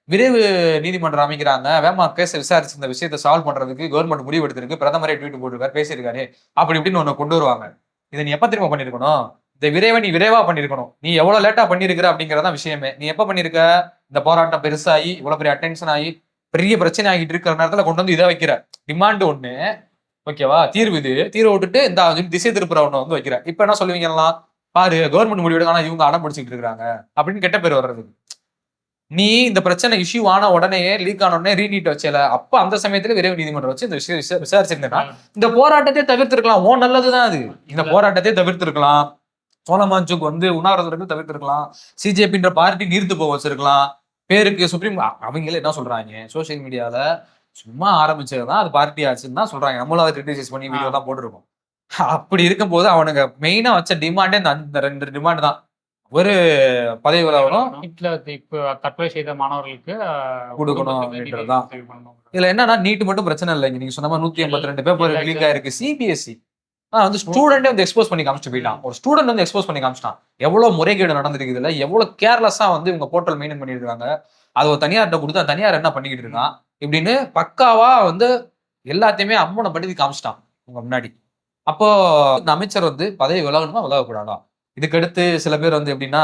விரைவு நீதிமன்றம் அமைக்கிறாங்க, வேமா கேஸ் விசாரிச்சு இந்த விஷயத்தை சால்வ் பண்றதுக்கு கவர்மெண்ட் முடிவு எடுத்திருக்கு, பிரதமரே ட்வீட் போட்டிருக்காரு, பேசியிருக்காரு, அப்படி இப்படின்னு ஒண்ணு கொண்டு வருவாங்க. இதை நீ எப்ப தெரியுமா பண்ணிருக்கணும்? இந்த நீ விரைவா பண்ணிருக்கணும். நீ எவ்வளவு லேட்டா பண்ணிருக்கிற அப்படிங்கறதான் விஷயமே. நீ எப்ப பண்ணிருக்க? இந்த போராட்டம் பெருசாகி இவ்வளவு பெரிய அட்டென்ஷன் ஆகி பெரிய பிரச்சனை ஆகிட்டு இருக்கிற நேரத்துல கொண்டு வந்து இதை வைக்கிற. டிமாண்ட் ஒண்ணு, ஓகேவா? தீர்வு விட்டுட்டு இந்த திசை திருப்புற ஒண்ணு வந்து வைக்கிற. இப்ப என்ன சொல்லுவீங்கலாம்? பாரு, கவர்மெண்ட் முடிவு எடுக்க, ஆனா இவங்க அடம் பிடிச்சிட்டு இருக்காங்க அப்படின்னு கெட்ட பேர் வர்றது. நீ இந்த பிரச்சனை இஷ்யூ ஆன உடனே, லீக் ஆன உடனே ரீநீட் வச்சல, அப்ப அந்த சமயத்துல விரைவு நீதிமன்றம் வச்சு இந்த விஷயம் விசாரிச்சிருந்தேன்னா இந்த போராட்டத்தை தவிர்த்திருக்கலாம். நல்லதுதான் அது. இந்த போராட்டத்தை தவிர்த்திருக்கலாம். சோலமான்சுக்கு வந்து உண்ணாவிரதத்தை தவிர்த்திருக்கலாம். சிஜேபின்ற பார்ட்டி நீர்த்து போக வச்சிருக்கலாம். பேருக்கு சுப்ரீம் அவங்களே என்ன சொல்றாங்க சோசியல் மீடியால, சும்மா ஆரம்பிச்சதுதான் அது பார்ட்டி ஆச்சுன்னு தான் சொல்றாங்க. நம்மளும் அதை கிரிட்டிசைஸ் பண்ணி வீடியோ தான் போட்டுருக்கோம். அப்படி இருக்கும்போது அவனுங்க மெயினா வச்ச டிமாண்டே இந்த 2 டிமாண்ட் தான். ஒரு பதவி விலகணும், இப்ப தற்கொலை செய்த மாணவர்களுக்கு கொடுக்கணும் அப்படின்றதுதான். இதுல என்னன்னா, நீட் மட்டும் பிரச்சனை இல்லைங்க. நீங்க சொன்ன மாதிரி 182 பேப்பர் லீக் ஆயிருக்கு. சிபிஎஸ்இ வந்து ஸ்டூடெண்டே வந்து எக்ஸ்போஸ் பண்ணி காமிச்சிட்டு போயிட்டான். ஒரு ஸ்டூடெண்ட் வந்து எக்ஸ்போஸ் பண்ணி காமிச்சிட்டான். எவ்வளவு முறைகேடு நடந்திருக்கு இதுல, எவ்வளவு கேர்லெஸ்ஸா வந்து இவங்க போர்ட்டல் மெயின்டைன் பண்ணிட்டு இருக்காங்க. அது ஒரு தனியார்ட்ட கொடுத்து தனியார் என்ன பண்ணிக்கிட்டு இருக்கான் இப்படின்னு பக்காவா வந்து எல்லாத்தையுமே அம்மனப்படுத்தி காமிச்சிட்டான் உங்க முன்னாடி. அப்போ இந்த அமைச்சர் வந்து பதவி விலகணுமா விலகக்கூடாதா? இதுக்கடுத்து சில பேர் வந்து எப்படின்னா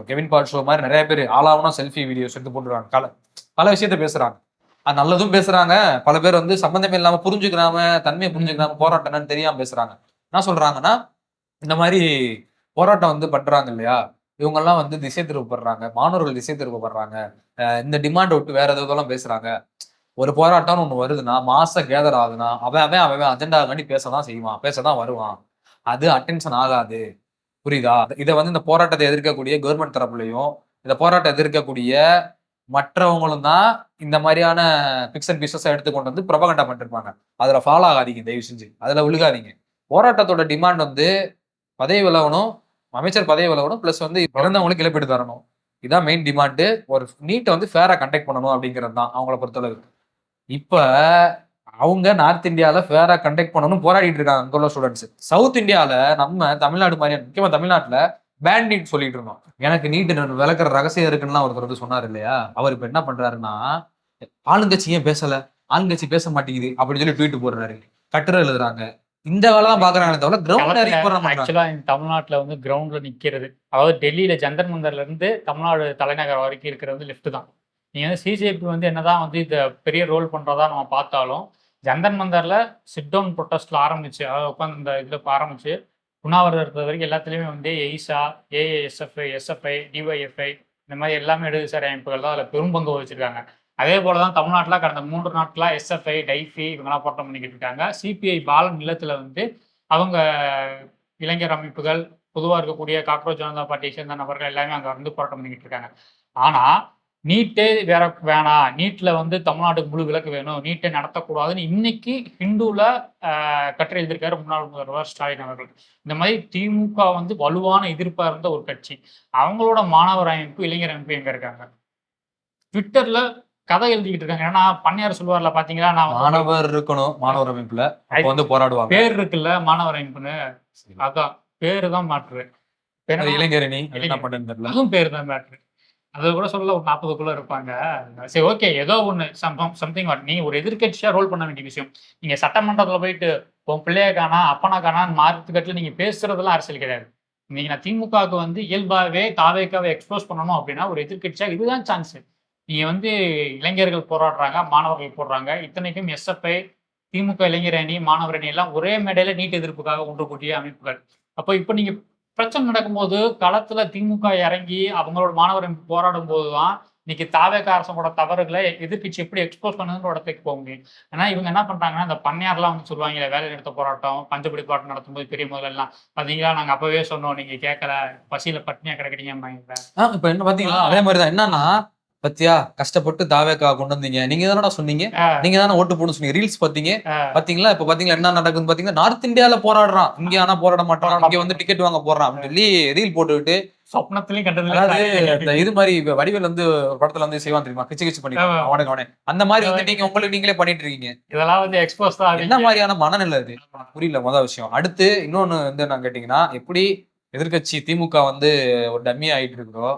கெவின் பால் ஷோ மாதிரி நிறைய பேர் ஆளாவனா செல்ஃபி வீடியோஸ் எடுத்து போட்டுருக்காங்க. பல விஷயத்த பேசுறாங்க. அது நல்லதும் பேசுறாங்க. பல பேர் வந்து சம்பந்தமே இல்லாம புரிஞ்சுக்கிறாம தன்மையை புரிஞ்சுக்கிறாம போராட்டம் என்னன்னு தெரியாம பேசுறாங்க. என்ன சொல்றாங்கன்னா இந்த மாதிரி போராட்டம் வந்து பண்றாங்க இல்லையா, இவங்க எல்லாம் வந்து திசை திருப்பப்படுறாங்க, மாணவர்கள் திசை திருப்பப்படுறாங்க, இந்த டிமாண்ட் விட்டு வேற எதெல்லாம் பேசுறாங்க. ஒரு போராட்டம்னு ஒண்ணு வருதுன்னா மாச கேதர் ஆகுதுன்னா அவன் அஜெண்டா காண்டி பேசதான் செய்வான், பேசதான் வருவான். அது அட்டென்ஷன் ஆகாது. புரியுதா? இதை வந்து இந்த போராட்டத்தை எதிர்க்கக்கூடிய கவர்மெண்ட் தரப்புலையும் இந்த போராட்டம் எதிர்க்கக்கூடிய மற்றவங்களும் தான் இந்த மாதிரியான பிக்ஸ் அண்ட் பீசஸ் எடுத்து கொண்டு வந்து ப்ரொபகண்டா பண்ணிருப்பாங்க. அதுல ஃபாலோ ஆகாதீங்க தயவு செஞ்சு, அதுல விழுகாதீங்க. போராட்டத்தோட டிமாண்ட் வந்து பதவி விலகணும், அமைச்சர் பதவி விலகணும், பிளஸ் வந்து இறந்தவங்களுக்கு இழப்பீடு தரணும். இதான் மெயின் டிமாண்டு. ஒரு நீட்டை வந்து ஃபேரா கண்டக்ட் பண்ணணும் அப்படிங்கிறது தான் அவங்கள பொறுத்தளவு. இப்ப அவங்க நார்த் இந்தியால ஃபேரா கண்டக்ட் பண்ணணும் போராடிட்டு இருக்காங்க அங்க உள்ள ஸ்டூடெண்ட்ஸ். சவுத் இந்தியால நம்ம தமிழ்நாடு மாதிரியான முக்கியமா தமிழ்நாட்டுல பேண்டிட் சொல்லிட்டு இருந்தோம். எனக்கு நீட்டு விளக்குற ரகசியம் இருக்குன்னு ஒருத்தர் வந்து சொன்னார் இல்லையா, அவர் இப்ப என்ன பண்றாருன்னா ஆளுங்கட்சி ஏன் பேசல, ஆளுங்கட்சி பேச மாட்டேங்குது அப்படின்னு சொல்லி ட்வீட் போடுறாரு, கட்டுரை எழுதுறாங்க. இந்த வேலை தான் பாக்குறாங்க தவிர கிரவுண்ட் ஆக்சுவலா தமிழ்நாட்டுல வந்து கிரவுண்ட்ல நிக்கிறது, அதாவது டெல்லியில ஜந்தர் மந்தர்ல இருந்து தமிழ்நாடு தலைநகர் வரைக்கும் இருக்கிறது லெஃப்ட் தான். நீங்க வந்து சிஜேபி வந்து என்னதான் வந்து இதை பெரிய ரோல் பண்றதா நம்ம பார்த்தாலும் ஜந்தர் மந்தர்ல சிட் டவுன் ப்ரொட்டஸ்ட்ல ஆரம்பிச்சு, அதாவது உட்காந்து இந்த இதுல ஆரம்பிச்சு உண்ணாவிரதம் இருக்கிற வரைக்கும் எல்லாத்துலேயுமே வந்து எய்சா, ஏஏஎஸ்எஃப்ஐ, எஸ்எஃப்ஐ, டிஒய்எஃப்ஐ இந்த மாதிரி எல்லாமே இடதுசாரி அமைப்புகள் தான் அதில் பெரும் பங்கு வச்சிருக்காங்க. அதே போல தான் தமிழ்நாட்டில் கடந்த 3 நாட்களாக எஸ்எஃப்ஐ, டைஃபி இவங்கெல்லாம் போராட்டம் பண்ணிக்கிட்டு இருக்காங்க. சிபிஐ பாலன் இல்லத்தில் வந்து அவங்க இளைஞர் அமைப்புகள், பொதுவாக இருக்கக்கூடிய காக்ரோச் ஜனதா பார்ட்டியை சேர்ந்த நபர்கள் எல்லாமே அங்கே வந்து போராட்டம் பண்ணிக்கிட்டு இருக்காங்க. ஆனால் நீட்டே வேற வேணாம், நீட்டில் வந்து தமிழ்நாட்டுக்கு முழு விலக்கு வேணும், நீட்டை நடத்தக்கூடாதுன்னு இன்னைக்கு ஹிந்துவில் கட்டுரை எழுதியிருக்காரு முன்னாள் முதல்வர் ஸ்டாலின் அவர்கள். இந்த மாதிரி திமுக வந்து வலுவான எதிர்ப்பா இருந்த ஒரு கட்சி, அவங்களோட மாணவர் அமைப்பு, இளைஞர் அமைப்பு எங்க இருக்காங்க? ட்விட்டர்ல கதை எழுதிக்கிட்டு இருக்காங்க. ஏன்னா பண்ணையார் சொல்லுவார்ல பாத்தீங்களா, நான் மாணவர் இருக்கணும் மாணவர் அமைப்புல வந்து போராடுவாங்க, பேர் இருக்குல்ல மாணவர் அமைப்புன்னு, அதான் பேரு தான் மாற்று. இளைஞரணி என்ன பண்ணுன்னு தெரியல, அதுவும் பேரு தான் மாற்று. அது கூட சொல்ல ஒரு 40க்குள்ள இருப்பாங்க. சரி ஓகே, ஏதோ ஒண்ணு சம்திங். நீ ஒரு எதிர்கட்சியா ரோல் பண்ண வேண்டிய விஷயம். நீங்க சட்டமன்றத்துல போயிட்டு உன் பிள்ளைய காணா அப்பனா காணான்னு மாறுத்துக்கட்டுல நீங்க பேசுறதெல்லாம் அரசியல் கிடையாது. நீங்க நான் திமுகவுக்கு வந்து இயல்பாகவே தாவேக்காவை எக்ஸ்போஸ் பண்ணணும் அப்படின்னா ஒரு எதிர்கட்சியா இதுதான் சான்ஸ். நீங்க வந்து இளைஞர்கள் போராடுறாங்க, மாணவர்கள் போடுறாங்க, இத்தனைக்கும் எஸ்எஃப்ஐ, திமுக இளைஞர் அணி, மாணவர் அணி எல்லாம் ஒரே மேடையில நீட் எதிர்ப்புக்காக ஒன்று கூட்டிய அமைப்புகள். அப்போ இப்ப நீங்க பிரச்சனை நடக்கும்போது களத்துல திமுக இறங்கி அவங்களோட மாணவர் அமைப்பு போராடும் போதுதான் இன்னைக்கு தாவேக அரசோட தவறுகளை எதிர்கட்சி எப்படி எக்ஸ்போஸ் பண்ணுதுன்ற இடத்துக்கு போக முடியும். ஏன்னா இவங்க என்ன பண்றாங்கன்னா, இந்த பண்ணையார்லாம் வந்து சொல்லுவாங்க வேலை நிறுத்த போராட்டம், பஞ்சப்படி போராட்டம் நடத்தும் போது பெரிய முதல்லாம் பாத்தீங்களா, நாங்க அப்பவே சொன்னோம் நீங்க கேட்கல, பசியில பட்டினியா கிடக்கிறீங்க. இப்ப என்ன பாத்தீங்களா, அதே மாதிரிதான் என்னன்னா பத்தியா கஷ்டப்பட்டு தாவேக்கா கொண்டு வந்தீங்க, நீங்க தானடா சொன்னீங்க, நீங்க தானே ஓட்டு போடணும்னு சொன்னீங்க, ரீல்ஸ் பாத்தீங்க பாத்தீங்களா, இப்ப பாத்தீங்களா என்ன நடக்குதுன்னு பாத்தீங்கன்னா, நார்த் இந்தியால போராடுறான், இங்க ஆனா போராட மாட்டான், இங்க வந்து டிக்கெட் வாங்க போடுறான் அப்படின்னு சொல்லி ரீல் போட்டுக்கிட்டு சொப்னத்திலையும் கண்டது. அதாவது இது மாதிரி வடிவேல் வந்து ஒரு படத்துல வந்து செய்வான் தெரியுமா, கிச்சு கிச்சு பண்ணி அவனே அந்த மாதிரி வந்து நீங்க உங்களுக்கு நீங்களே பண்ணிட்டு இருக்கீங்க. இதெல்லாம் வந்து எக்ஸ்போஸ் தான். என்ன மாதிரியான மனநிலை அது புரியல முதல் விஷயம். அடுத்து இன்னொன்னு வந்து நான் கேட்டீங்கன்னா, எப்படி எதிர்கட்சி திமுக வந்து ஒரு டம்மி ஆயிட்டு இருக்கோ,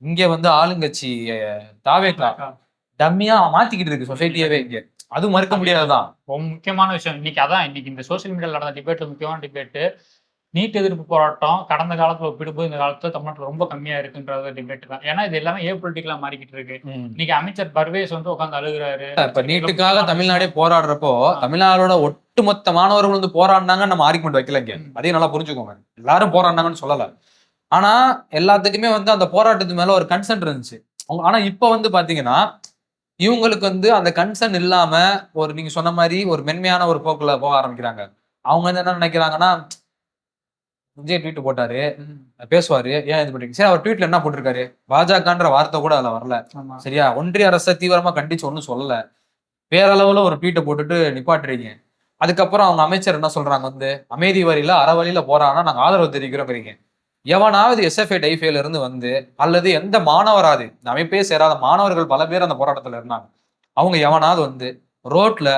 இங்க வந்து ஆளுங்கட்சி தாவேக்கா டம்மியா மாத்திக்கிட்டு இருக்கு சொசைட்டியவே. இங்க அது மறுக்க முடியாதுதான் முக்கியமான விஷயம். இன்னைக்கு அதான் இன்னைக்கு இந்த சோசியல் மீடியால நடந்த டிபேட்ல முக்கியமான டிபேட் நீட் எதிர்ப்பு போராட்டம் கடந்த காலத்துல ஒப்பிடும்போது இந்த காலத்துல தமிழ்நாட்டில் ரொம்ப கம்மியா இருக்குன்றது டிபேட் தான். ஏன்னா இது எல்லாமே ஏ பொலிட்டிக்கலா மாறிக்கிட்டு இருக்கு. இன்னைக்கு அமைச்சர் பர்வேஸ் வந்து உட்காந்து அழுகுறாரு. இப்ப நீட்டுக்காக தமிழ்நாடே போராடுறப்போ தமிழ்நாடோட ஒட்டுமொத்த மாணவர்கள் வந்து போராடினாங்க நம்ம ஆர்குமெண்ட் வைக்கலங்க, அதையும் நல்லா புரிஞ்சுக்கோங்க. எல்லாரும் போராடினாங்கன்னு சொல்லல, ஆனா எல்லாத்துக்குமே வந்து அந்த போராட்டத்து மேல ஒரு கன்சர்ன் இருந்துச்சு. ஆனா இப்ப வந்து பாத்தீங்கன்னா இவங்களுக்கு வந்து அந்த கன்சர்ன் இல்லாம ஒரு நீங்க சொன்ன மாதிரி ஒரு மென்மையான ஒரு போக்குல போக ஆரம்பிக்கிறாங்க. அவங்க வந்து என்ன நினைக்கிறாங்கன்னா, விஜய் ட்வீட் போட்டாரு பேசுவாரு, ஏன் இது பண்றீங்க, சரி அவர் ட்வீட்ல என்ன போட்டிருக்காரு, பாஜகன்ற வார்த்தை கூட அதுல வரல, சரியா, ஒன்றிய அரசை தீவிரமா கண்டிச்சு ஒன்னும் சொல்லல, பேரளவுல ஒரு ட்வீட்டை போட்டுட்டு நிப்பாட்டுறீங்க. அதுக்கப்புறம் அவங்க அமைச்சர் என்ன சொல்றாங்க, வந்து அமைதி வரியில அறவழியில போறாங்கன்னா நாங்க ஆதரவு தெரிவிக்கிறோம். எவனாவது எஸ்எஃப்ஐ டைஃபைல இருந்து வந்து அல்லது எந்த மாணவராது இந்த அமைப்பே சேராத மாணவர்கள் பல பேர் அந்த போராட்டத்துல இருந்தாங்க, அவங்க எவனாவது வந்து ரோட்ல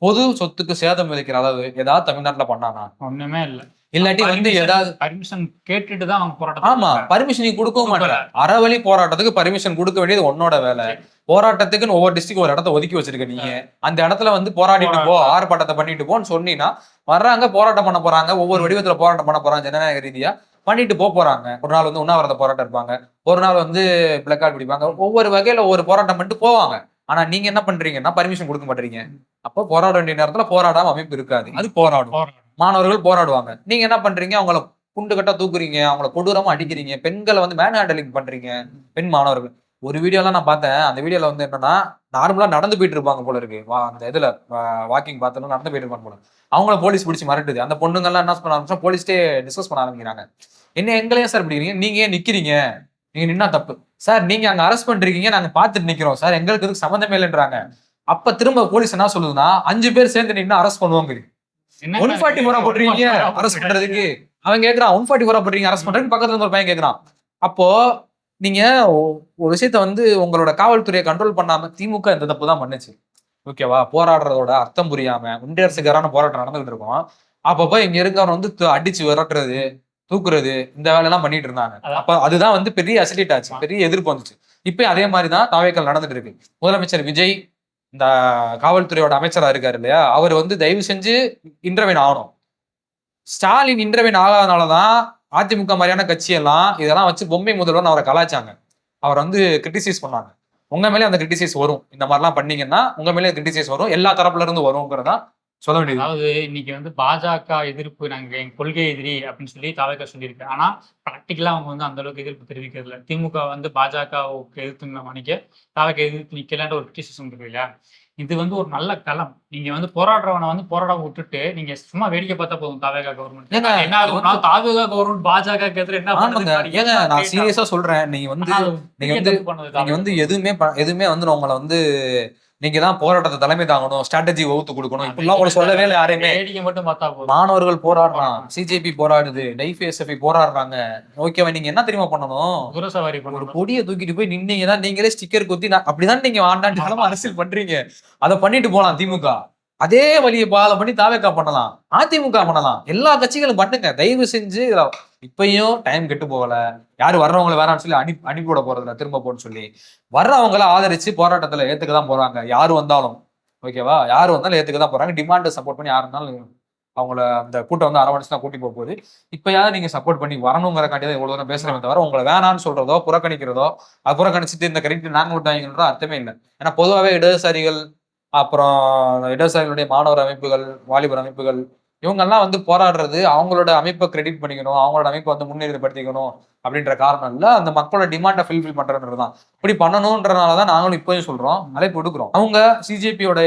பொது சொத்துக்கு சேதம் விளைக்கிற அளவு ஏதாவது தமிழ்நாட்டுல பண்ணானா? ஒண்ணுமே இல்ல. இல்லாட்டி வந்து ஏதாவது பர்மிஷன் கேட்டுட்டு தான் அவங்க போராட்டம். ஆமா, பர்மிஷன் நீ கொடுக்கவும் மாட்டேற. அறவழி போராட்டத்துக்கு பர்மிஷன் கொடுக்க வேண்டியது உன்னோட வேலை. போராட்டத்துக்குன்னு ஒவ்வொரு டிஸ்ட்ரிக்ட் ஒரு இடத்த ஒதுக்கி வச்சிருக்க நீங்க. அந்த இடத்துல வந்து போராடிட்டு போ, ஆர்ப்பாட்டத்தை பண்ணிட்டு போன்னு சொன்னீங்கன்னா வர்றாங்க, போராட்டம் பண்ண போறாங்க, ஒவ்வொரு வடிவத்துல போராட்டம் பண்ண போறாங்க, ஜனநாயக ரீதியா பண்ணிட்டு போறாங்க. ஒரு நாள் வந்து உண்ணாவிரத போராட்டம் இருப்பாங்க, ஒரு நாள் வந்து பிளக்கார்ட் பிடிப்பாங்க, ஒவ்வொரு வகையில ஒவ்வொரு போராட்டம் பண்ணிட்டு போவாங்க. ஆனா நீங்க என்ன பண்றீங்கன்னா பர்மிஷன் கொடுக்க மாட்டீங்க. அப்போ போராட வேண்டிய நேரத்துல போராடாம அமைப்பு இருக்காது, அது போராடும். மாணவர்கள் போராடுவாங்க. நீங்க என்ன பண்றீங்க? அவங்கள குண்டு கட்டா தூக்குறீங்க, அவங்கள கொடூரமா அடிக்கிறீங்க, பெண்களை வந்து மேன் ஹேண்டலிங் பண்றீங்க, பெண் மாணவர்கள். ஒரு வீடியோலாம் நான் பார்த்தேன். அந்த வீடியோல வந்து என்னன்னா நார்மலா நடந்து போயிட்டு இருப்பாங்க போல இருக்கு, அந்த இதுல வாக்கிங் பார்த்தோம், நடந்து போயிட்டு இருப்பாங்க போல. அவங்கள போலீஸ் பிடிச்சி மிரட்டுது. அந்த பொண்ணுங்க எல்லாம் என்ன பண்ண ஆரம்பிச்சா போலீஸ்டே டிஸ்கஸ் பண்ண ஆரம்பிக்கிறாங்க. என்ன எங்களையும் சார் பிடிக்கிறீங்க, நீங்க ஏன் நிக்கிறீங்க, நீங்க நின்னா தப்பு சார், நீங்க அங்க அரெஸ்ட் பண்றீங்க, நாங்க பாத்துட்டு நிக்கிறோம் சார், எங்களுக்கு இதுக்கு சம்மந்தமே இல்லைன்றாங்க. அப்ப திரும்ப போலீஸ் என்ன சொல்லுதுன்னா 5 பேர் சேர்ந்து நின்னா அரெஸ்ட் பண்ணுவாங்க. 144 போடுறீங்க அரெஸ்ட் பண்றதுக்கு. அவன் கேக்குறான் 144 போடுறீங்க அரெஸ்ட் பண்றதுக்கு, பக்கத்துல இருந்து ஒரு பையன் கேக்குறான். அப்போ நீங்க ஒரு விஷயத்த வந்து உங்களோட காவல்துறையை கண்ட்ரோல் பண்ணாம திமுக இந்த தப்பு தான் பண்ணுச்சு. ஓகேவா? போராடுறதோட அர்த்தம் புரியாம ஒன்றியரசுக்காரான போராட்டம் நடந்துகிட்டு இருக்கும். அப்பப்போ இங்க இருக்கவன் வந்து அடிச்சு விரட்டுறது, தூக்குறது, இந்த வேலையெல்லாம் பண்ணிட்டு இருந்தாங்க. அப்ப அதுதான் வந்து பெரிய அசிலிட் ஆச்சு, பெரிய எதிர்ப்பு வந்துச்சு. இப்ப அதே மாதிரிதான் தாவேக்கள் நடந்துட்டு இருக்கு. முதலமைச்சர் விஜய் இந்த காவல்துறையோட அமைச்சரா இருக்காரு இல்லையா, அவர் வந்து தயவு செஞ்சு இன்டர்வென் ஆகணும். ஸ்டாலின் இன்டர்வென் ஆகாதனாலதான் அதிமுக மாதிரியான கட்சி எல்லாம் இதெல்லாம் வச்சு பொம்மை முதல்வர் அவரை கலாய்ச்சாங்க. அவர் வந்து கிரிட்டிசைஸ் பண்ணாங்க. உங்க மேலே அந்த கிரிட்டிசைஸ் வரும், இந்த மாதிரிலாம் பண்ணீங்கன்னா உங்க மேலே கிரிட்டிசைஸ் வரும், எல்லா தரப்புல இருந்து வரும்ங்கிறதா சொல்ல வேண்டியது. அதாவது இன்னைக்கு வந்து பாஜக எதிர்ப்பு, நாங்க எங்க கொள்கை எதிரி அப்படின்னு சொல்லி தாவேக்கா சொல்லியிருக்கு. ஆனா பிராக்டிக்கலா அவங்க வந்து அந்த அளவுக்கு எதிர்ப்பு தெரிவிக்கிறது இல்லை. திமுக வந்து பாஜகவுக்கு எதிர்த்து நினைக்க தாவேக்கா எதிர்த்து நிக்கலான்ற ஒரு கிரிட்டிசிசம் இருக்கு இல்லையா? இது வந்து ஒரு நல்ல களம். நீங்க வந்து போராடுறவனை வந்து போராட விட்டுட்டு நீங்க சும்மா வேடிக்கை பார்த்தா போதும். தாவேகா கவர்மெண்ட் என்ன ஆகும்னா, தாவேகா கவர்மெண்ட் பாஜக எதிர என்ன பண்ணுது? ஏங்க நான் சீரியஸா சொல்றேன், நீங்க வந்து எதுவுமே வந்து உங்களை வந்து நீங்க தான் போராட்டத்தை தலைமை தாங்கணும், ஸ்ட்ராட்டஜி வகுத்து கொடுக்கணும், இப்பெல்லாம் கூட சொல்லவே இல்லை யாரையுமே. மட்டும் பார்த்தா போதும். மாணவர்கள் போராடுறான், சிஜேபி போராடுது, டைஃப்எஸ்எஃப்ஐ போராடுறாங்க. ஓகேவா? நீங்க என்ன தெரியுமா பண்ணணும்? குரசவாரி பண்ணணும். ஒரு கொடியை தூக்கிட்டு போய் நின்னீங்கன்னா நீங்களே ஸ்டிக்கர் குத்தி அப்படிதான் நீங்க ஆண்டாண்டு அரசியல் பண்றீங்க. அதை பண்ணிட்டு போலாம் திமுக. அதே வழியை பாலம் பண்ணி தாவேக்கா பண்ணலாம், அதிமுக பண்ணலாம், எல்லா கட்சிகளும் பண்ணுங்க தயவு செஞ்சு. இப்பயும் டைம் கெட்டு போகல, யாரு வர்றவங்களை வேறான்னு சொல்லி அனுப்பி விட போறதில்ல, திரும்ப போன்னு சொல்லி வர்றவங்களை ஆதரிச்சு போராட்டத்துல ஏத்துக்கதான் போறாங்க. யாரு வந்தாலும் ஓகேவா, யாரு வந்தாலும் ஏத்துக்கதான் போறாங்க. டிமாண்டை சப்போர்ட் பண்ணி யாரு இருந்தாலும் அவங்கள அந்த கூட்டம் வந்து அரவணைச்சு தான் கூட்டி போகுது. இப்பயாவது நீங்க சப்போர்ட் பண்ணி வரணுங்கிறக்காண்டியதான் இவ்வளவு தூரம் பேசுறமே தவிர உங்களை வேணான்னு சொல்றதோ புறக்கணிக்கிறதோ, அது புறக்கணிச்சுட்டு இந்த கரெக்ட் நாங்க விட்டாங்கன்ற அர்த்தமே இல்லை. ஏன்னா பொதுவாகவே இடதுசாரிகள், அப்புறம் இடதுசாரிகளுடைய மாணவர் அமைப்புகள், வாலிபர் அமைப்புகள், இவங்கெல்லாம் வந்து போராடுறது அவங்களோட அமைப்பை கிரெடிட் பண்ணிக்கணும், அவங்களோட அமைப்பை வந்து முன்னிலைப்படுத்திக்கணும் அப்படின்ற காரணம் இல்ல, அந்த மக்களோட டிமாண்டை ஃபில்ஃபில் பண்றதுதான். இப்படி பண்ணணும்ன்றதுனாலதான் நாங்களும் இப்பயும் சொல்றோம், அழைப்பு கொடுக்குறோம். அவங்க சிஜேபியோட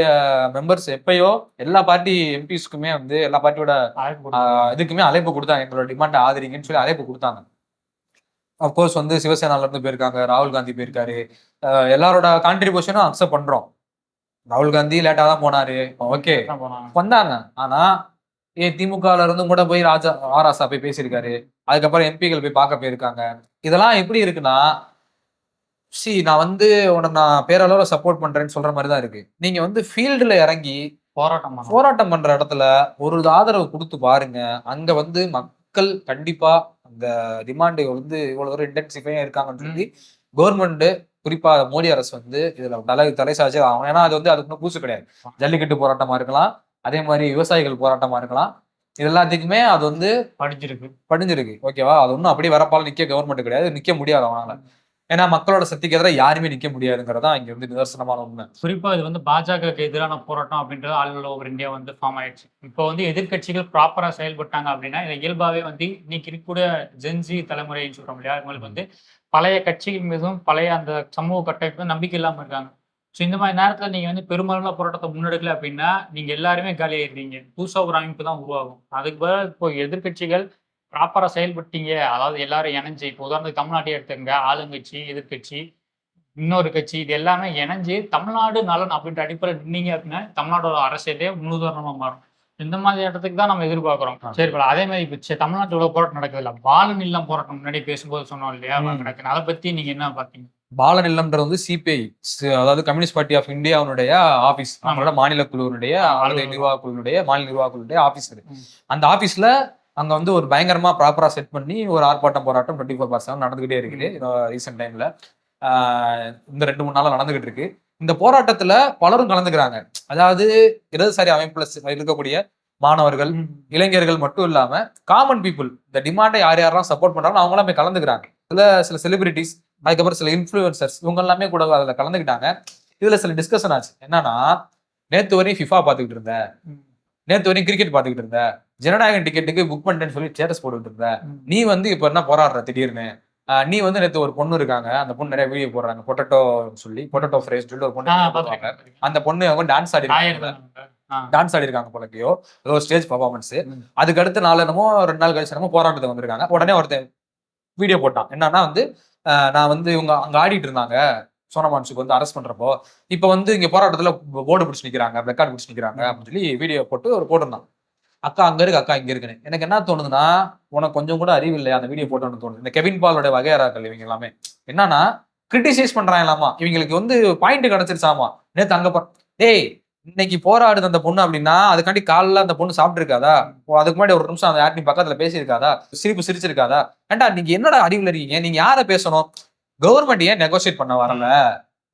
மெம்பர்ஸ் எப்பயோ எல்லா பார்ட்டி எம்பிஸ்க்குமே வந்து எல்லா பார்ட்டியோட இதுக்குமே அழைப்பு கொடுத்தாங்க, எங்களோட டிமாண்டை ஆதரிங்கன்னு சொல்லி அழைப்பு கொடுத்தாங்க. அப்கோர்ஸ் வந்து சிவசேனால இருந்து போயிருக்காங்க, ராகுல் காந்தி போயிருக்காரு, எல்லாரோட கான்ட்ரிபியூஷனும் அக்செப்ட் பண்றோம். ராகுல் காந்தி லேட்டா தான் போனாரு, ஓகே வந்தாங்க. ஆனா திமுகல இருந்தும் கூட போய் ராசா போய் பேசியிருக்காரு, அதுக்கப்புறம் எம்பிகள் போய் பார்க்க போயிருக்காங்க. இதெல்லாம் எப்படி இருக்குன்னா, நான் வந்து உனக்கு நான் பேரளவுல சப்போர்ட் பண்றேன்னு சொல்ற மாதிரிதான் இருக்கு. நீங்க வந்து ஃபீல்டுல இறங்கி போராட்டம் பண்ற இடத்துல ஒரு ஆதரவு கொடுத்து பாருங்க. அங்க வந்து மக்கள் கண்டிப்பா அந்த டிமாண்ட் வந்து இவ்வளவு தூரம் இன்டென்சிஃபையா இருக்காங்கன்னு சொல்லி கவர்மெண்ட், குறிப்பா மோடி அரசு வந்து இதுல தலை சாச்சு ஆகும். ஏன்னா அது வந்து அதுக்கு பூசு கிடையாது. ஜல்லிக்கட்டு போராட்டமா இருக்கலாம், அதே மாதிரி விவசாயிகள் போராட்டமா இருக்கலாம், இது எல்லாத்துக்குமே அது வந்து படிஞ்சிருக்கு. ஓகேவா? அது ஒன்றும் அப்படியே வரப்பால நிக்க கவர்மெண்ட் கிடையாது, நிக்க முடியாது அவனால. ஏன்னா மக்களோட சக்திக்கு எதிராக யாருமே நிக்க முடியாதுங்கிறதா இங்க வந்து நிதர்சனமான உண்மை. குறிப்பா இது வந்து பாஜகவுக்கு எதிரான போராட்டம் அப்படின்றது ஆல் ஓவர் இந்தியா வந்து ஃபார்ம் ஆயிடுச்சு. இப்போ வந்து எதிர்கட்சிகள் ப்ராப்பரா செயல்பட்டாங்க அப்படின்னா இதை இயல்பாவே வந்து இன்னைக்கு இருக்கக்கூடிய ஜென்சி தலைமுறைன்னு சொல்றோம் இல்லையா, அவங்களுக்கு வந்து பழைய கட்சிகள் மீதும் பழைய அந்த சமூக கட்டமைப்பு நம்பிக்கை இல்லாம இருக்காங்க. ஸோ இந்த மாதிரி நேரத்துல நீங்க வந்து பெரும்பாலான போராட்டத்தை முன்னெடுக்கல அப்படின்னா நீங்க எல்லாருமே காலியாயிருவீங்க, புதுசா ஒரு அமைப்பு தான் உருவாகும். அதுக்கு பதிலாக இப்போ எதிர்கட்சிகள் ப்ராப்பரா செயல்பட்டீங்க, அதாவது எல்லாரும் இணைஞ்சு, இப்போ உதாரணத்துக்கு தமிழ்நாட்டை எடுத்துங்க, ஆளுங்கட்சி, எதிர்கட்சி, இன்னொரு கட்சி, இது எல்லாமே இணைஞ்சு தமிழ்நாடு நலன் அப்படின்ற அடிப்படையில் நின்னீங்க அப்படின்னா தமிழ்நாட்டோட அரசியலே முன்னுதாரணமா மாறும். இந்த மாதிரி இடத்துக்கு தான் நம்ம எதிர்பார்க்கிறோம். சரி, அதே மாதிரி இப்போ தமிழ்நாட்டோட போராட்டம் நடக்குது இல்ல, பாலன் இல்லம் போராட்டம் முன்னாடி பேசும்போது சொன்னோம் இல்லையா, நடக்குது. அதை பத்தி நீங்க என்ன பாத்தீங்க? பாலன் இல்லம்ன்றது வந்து சிபிஐ, அதாவது கம்யூனிஸ்ட் பார்ட்டி ஆஃப் இந்தியாவுடைய ஆபீஸ், அவங்களோட மாநில குழுவினுடைய நிர்வாக குழுவுடைய மாநில நிர்வாக குழுவுடைய ஆபீஸ் அது. அந்த ஆபீஸ்ல அங்க வந்து ஒரு பயங்கரமா ப்ராப்பரா செட் பண்ணி ஒரு ஆர்ப்பாட்டம் போராட்டம் 24/7 நடந்துகிட்டே இருக்குது ரீசெண்ட் டைம்ல. இந்த 2-3 நாளா நடந்துகிட்டு இருக்கு. இந்த போராட்டத்துல பலரும் கலந்துக்கிறாங்க. அதாவது இடதுசாரி அமைப்புல இருக்கக்கூடிய மாணவர்கள், இளைஞர்கள் மட்டும் இல்லாம காமன் பீப்புள், இந்த டிமாண்டை யாரெல்லாம் சப்போர்ட் பண்றாங்களோ அவங்க எல்லாம் போய் கலந்துக்கிறாங்க. இதுல சில செலிபிரிட்டிஸ், அதுக்கப்புறம் சில இன்ஃபுளுசர்ஸ், இவங்க எல்லாமே கூட அதுல கலந்துக்கிட்டாங்க. இதுல சில டிஸ்கஷன் ஆச்சு. என்னன்னா, நேத்து வரையும் ஃபிஃபா பாத்துக்கிட்டு இருந்த, நேத்து வரையும் கிரிக்கெட் பாத்துக்கிட்டு இருந்த, ஜனநாயகன் டிக்கெட்டுக்கு புக் பண்ணிட்டேன்னு சொல்லி ஸ்டேட்டஸ் போட்டுட்டு இருந்த, நீ வந்து இப்ப என்ன போராடுற திடீர்னு, நீ வந்து நேத்து ஒரு பொண்ணு இருக்காங்க, அந்த பொண்ணு நிறைய வீடியோ போடுறாங்க, பொட்டேட்டோ ஃப்ரைஸ் சொல்லி ஒரு பொண்ணு போடுவாங்க. அந்த பொண்ணு அவங்க டான்ஸ் ஆடி இருக்காங்க போலக்கையோ, ஏதோ ஸ்டேஜ் பர்ஃபார்மன்ஸ். அதுக்கு அடுத்த நாள் என்னமோ 2 நாள் கழிச்சு என்னமோ போராட்டத்துக்கு வந்திருக்காங்க. உடனே ஒருத்தன் வீடியோ போட்டான். என்னன்னா வந்து, நான் வந்து இவங்க அங்க ஆடிட்டு இருந்தாங்க, சோனமான்சுக்கு வந்து அரெஸ்ட் பண்றப்போ, இப்ப வந்து இங்க போராட்டத்துல போர்டு பிடிச்சி நிக்கிறாங்க, பிளக்கார்டு பிடிச்சி நிக்கிறாங்க அப்படின்னு சொல்லி வீடியோ போட்டு ஒரு போட்டிருந்தான். அக்கா அங்க இருக்கு, அக்கா இங்க இருக்குன்னு. எனக்கு என்ன தோணுதுன்னா, உனக்கு கொஞ்சம் கூட அறிவு இல்லையா அந்த வீடியோ போட்டோன்னு தோணுது. இந்த கெவின் பாலோட வகையறாக்கள் இவங்க எல்லாமே என்னன்னா, கிரிட்டிசைஸ் பண்றாங்களாமா, இவங்களுக்கு வந்து பாயிண்ட் கிடைச்சிருச்சாமா. நேத்து அங்க டேய், இன்னைக்கு போராடுது அந்த பொண்ணு அப்படின்னா அதுக்காண்டி காலைல அந்த பொண்ணு சாப்பிட்டு இருக்காதா? அதுக்கு முன்னாடி ஒரு நிமிஷம் அந்த யார் நீ பக்கத்துல பேசியிருக்காதா? சிரிச்சிருக்காதா? ஏன்டா நீங்க என்னடா அறிவுல இருக்கீங்க? நீங்க யார பேசணும்? கவர்மெண்ட் ஏன் நெகோசியேட் பண்ண வரல?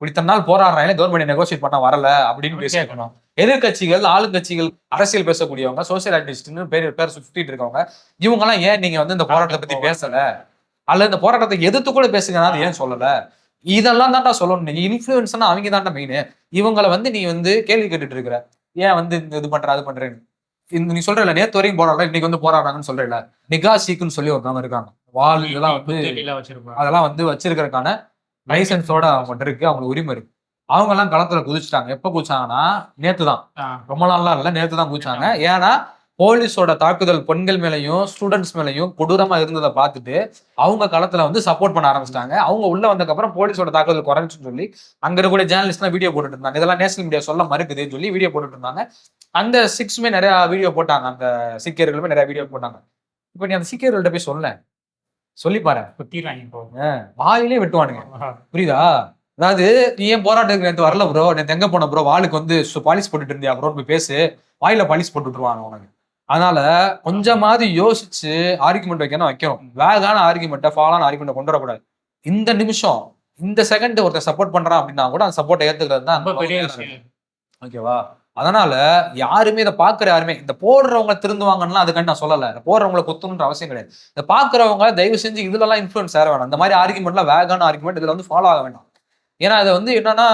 இத்தனை நாள் போராடுறாங்க, கவர்மெண்ட் நெகோசியேட் பண்ண வரல அப்படின்னு பேசிக்கணும். எதிர்கட்சிகள், ஆளுங்கட்சிகள், அரசியல் பேசக்கூடியவங்க, சோசியல் ஆக்டிவிஸ்ட்னு பேர் சுத்திட்டு இருக்கவங்க, இவங்க எல்லாம் ஏன் நீங்க வந்து இந்த போராட்டத்தை பத்தி பேசல, அல்லது இந்த போராட்டத்தை எதிர்த்து கூட பேசுங்க, அது ஏன் சொல்லல? இதெல்லாம் தான்டா சொல்லணும். நீங்க இன்ஃபுளுன்ஸ்னா அவங்க தான்டா மெயின். இவங்களை வந்து நீ வந்து கேள்வி கேட்டுட்டு இருக்கிற, ஏன் வந்து இந்த இது பண்ற அது பண்றேன்னு. நீ சொல்றல நேத்து வரைக்கும் போராடுற, இன்னைக்கு வந்து போராடுறாங்கன்னு சொல்றல. நிகாசிக்குன்னு சொல்லி ஒருத்தவங்க இருக்காங்க, வால் இதெல்லாம் வந்து அதெல்லாம் வந்து வச்சிருக்கிறதுக்கான லைசன்ஸோட அவங்க இருக்கு, அவங்களுக்கு உரிமை இருக்கு. அவங்க எல்லாம் களத்துல குதிச்சுட்டாங்க. எப்ப குதிச்சாங்கன்னா நேத்துதான், ரொம்ப நாள்லாம் இல்ல, நேத்துதான் குதிச்சாங்க. ஏன்னா போலீஸோட தாக்குதல் பெண்கள் மேலையும் ஸ்டூடெண்ட்ஸ் மேலையும் கொடூரமா இருந்ததை பார்த்துட்டு அவங்க களத்துல வந்து சப்போர்ட் பண்ண ஆரம்பிச்சிட்டாங்க. அவங்க உள்ள வந்ததுக்கு அப்புறம் போலீஸோட தாக்குதல் குறைஞ்சுன்னு சொல்லி அங்க இருக்கக்கூடிய ஜேர்னலிஸ்ட் எல்லாம் வீடியோ போட்டுட்டு இருந்தாங்க. இதெல்லாம் நேஷனல் மீடியா சொல்ல மறுக்குதுன்னு சொல்லி வீடியோ போட்டுட்டு இருந்தாங்க. அந்த சிக்ஸுமே நிறைய வீடியோ போட்டாங்க, அந்த சீக்கியர்களுமே நிறைய வீடியோ போட்டாங்க. இப்ப நீ அந்த சீக்கியர்கள்ட்ட போய் சொல்லி பாரு, வாயிலே வெட்டுவானுங்க. புரியுதா? அதாவது நீ ஏன் போராட்டத்துக்கு நேற்று வரல ப்ரோ, நேற்று எங்க போன ப்ரோ, வாளுக்கு வந்து பாலிஷ் போட்டுட்டு இருந்தியா ப்ரோன்னு போய் பேசு, வாயில பாலிஷ் போட்டு விட்டுருவாங்க உனக்கு. அதனால கொஞ்சமாவது யோசிச்சு ஆர்குமெண்ட் வைக்கணும். வேகான ஆர்குமெண்ட்டை, ஃபாலான ஆர்குமெண்ட்டை கொண்டு வரக்கூடாது. இந்த நிமிஷம், இந்த செகண்ட் ஒருத்தர் சப்போர்ட் பண்றான் அப்படின்னா கூட அந்த சப்போர்ட்டை ஏத்துக்கிறது தான். ஓகேவா? அதனால யாருமே இதை பாக்குற யாருமே இந்த போடுறவங்க திருந்துவாங்கன்னா அதுக்காண்டி நான் சொல்லல, போடுறவங்களை குத்தணுன்ற அவசியம் கிடையாது. இந்த பாக்குறவங்க தயவு செஞ்சு இதுல எல்லாம் இன்ஃபுளுன்ஸ் ஆக வேணாம். இந்த மாதிரி ஆர்குமெண்ட்லாம் வேகான ஆர்குமெண்ட் இதுல வந்து ஃபாலோ ஆக வேண்டாம். ஏன்னா அது வந்து என்னன்னா,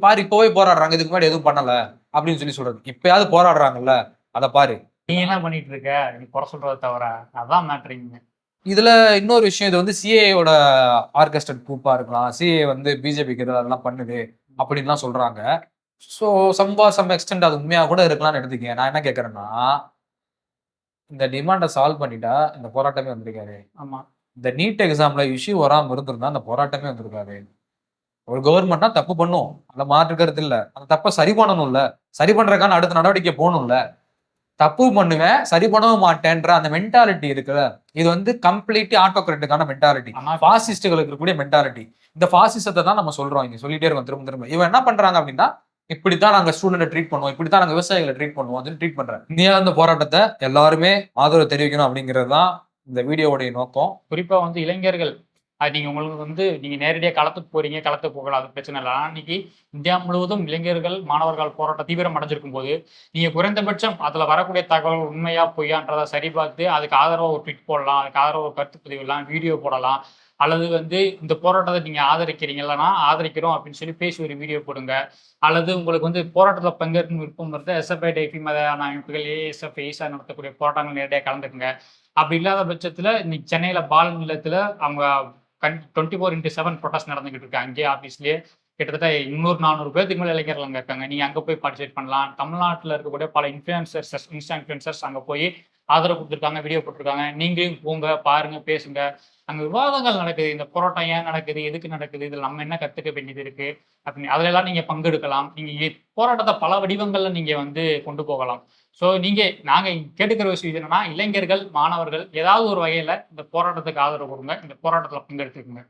பாரு இப்பவே போராடுறாங்க, இதுக்கு முன்னாடி எதுவும் பண்ணல அப்படின்னு சொல்லி சொல்றது. இப்பயாவது போராடுறாங்கல்ல, அதை பாரு. நீ என்ன பண்ணிட்டு இருக்க, நீ குறை சொல்றதை தவிர, அதான் மேட்ரிங். இதுல இன்னொரு விஷயம், இது வந்து சிஏயோட ஆர்கெஸ்ட்ரேட் குரூப்பா இருக்கலாம், சிஏ வந்து பிஜேபிக்கு அதெல்லாம் பண்ணுது அப்படின்லாம் சொல்றாங்க. ஸோ சம் எக்ஸ்டென்ட் அது உண்மையா கூட இருக்கலாம்னு எடுத்துக்கேன். நான் என்ன கேட்கறேன்னா, இந்த டிமாண்டை சால்வ் பண்ணிட்டா இந்த போராட்டமே வந்திருக்காரு. ஆமா, இந்த நீட் எக்ஸாம்ல இஷ்யூ வராம இருந்திருந்தா அந்த போராட்டமே வந்திருக்காரு. ஒரு கவர்மெண்ட்னா தப்பு பண்ணும், அதை மாற்றுக்கிறது இல்ல. அந்த தப்பை சரி பண்ணணும்ல, சரி பண்றதுக்கான அடுத்த நடவடிக்கை போகணும்ல. தப்பு பண்ணுவேன், சரி பண்ணவும் மாட்டேன்ற அந்த மென்டாலிட்டி இருக்குல்ல, இது வந்து கம்ப்ளீட்லி ஆட்டோகிராட்டிக்கான மென்டாலிட்டி, பாசிஸ்டுகளுக்கு இருக்கக்கூடிய மென்டாலிட்டி. இந்த பாசிசத்தை தான் நம்ம சொல்றோம், இங்க சொல்லிட்டே இருக்கோம் திரும்ப. இவன் என்ன பண்றாங்க அப்படின்னா, இப்படித்தான் நாங்க ஸ்டூடெண்ட்டை ட்ரீட் பண்ணுவோம், இப்படித்தான் நாங்க விவசாயிகளை ட்ரீட் பண்ணுவோம் அப்படின்னு ட்ரீட் பண்றேன். இந்தியா இந்த போராட்டத்தை எல்லாருமே ஆதரவு தெரிவிக்கணும் அப்படிங்கிறது தான் இந்த வீடியோவுடைய நோக்கம். குறிப்பா வந்து இளைஞர்கள், அது நீங்க உங்களுக்கு வந்து நீங்க நேரடியாக களத்துக்கு போறீங்க, களத்துக்கு போகலாம், அது பிரச்சனை இல்லை. ஆனால் இன்னைக்கு இந்தியா முழுவதும் இளைஞர்கள், மாணவர்கள் போராட்டம் தீவிரம் அடைஞ்சிருக்கும் போது நீங்க குறைந்தபட்சம் அதுல வரக்கூடிய தகவல் உண்மையா பொய்யான்றதை சரி பார்த்து அதுக்கு ஆதரவாக ஒரு ட்வீட் போடலாம், அதுக்கு ஆதரவாக ஒரு கருத்து பதிவிடலாம், வீடியோ போடலாம். அல்லது வந்து இந்த போராட்டத்தை நீங்க ஆதரிக்கிறீங்க, இல்லைன்னா ஆதரிக்கிறோம் அப்படின்னு சொல்லி பேசி ஒரு வீடியோ போடுங்க. அல்லது உங்களுக்கு வந்து போராட்டத்தில் பங்கேற்கும் விருப்பம் இருந்தால் எஸ்எஃப்ஐ, டைபி மதான அமைப்புகள், ஏஎஸ்எஃப், ஈசா நடத்தக்கூடிய போராட்டங்கள் நேரடியாக கலந்துக்குங்க. அப்படி இல்லாத பட்சத்தில் இன்னைக்கு சென்னையில் பால் நிலையத்தில் அவங்க 24x7 ப்ரொடெஸ்ட் நடந்துகிட்டு இருக்கு. அங்கேயே ஆஃபீஸ்லேயே கிட்டத்தட்ட 200-400 பேருக்கு மேலே இளைஞர்கள் அங்கே இருக்காங்க. நீங்கள் அங்கே போய் பார்ட்டிசிபேட் பண்ணலாம். தமிழ்நாட்டில் இருக்கக்கூடிய பல இன்ஃப்ளூயன்சர்ஸ், இன்ஸ்டா இன்ஃப்ளூயன்சர்ஸ் அங்கே போய் ஆதரவு கொடுத்துருக்காங்க, வீடியோ போட்டிருக்காங்க. நீங்களும் போங்க, பாருங்க, பேசுங்க. அங்கே விவாதங்கள் நடக்குது. இந்த போராட்டம் ஏன் நடக்குது, எதுக்கு நடக்குது, இதில் நம்ம என்ன கற்றுக்க வேண்டியது இருக்கு அப்படின்னு அதிலெல்லாம் நீங்கள் பங்கெடுக்கலாம். நீங்கள் போராட்டத்தை பல வடிவங்களில் நீங்கள் வந்து கொண்டு போகலாம். ஸோ நாங்கள் கேட்டுக்கிற விஷயம் என்னன்னா, இளைஞர்கள், மாணவர்கள் ஏதாவது ஒரு வகையில் இந்த போராட்டத்துக்கு ஆதரவு கொடுங்க, இந்த போராட்டத்தில் பங்கெடுத்துக்குங்க.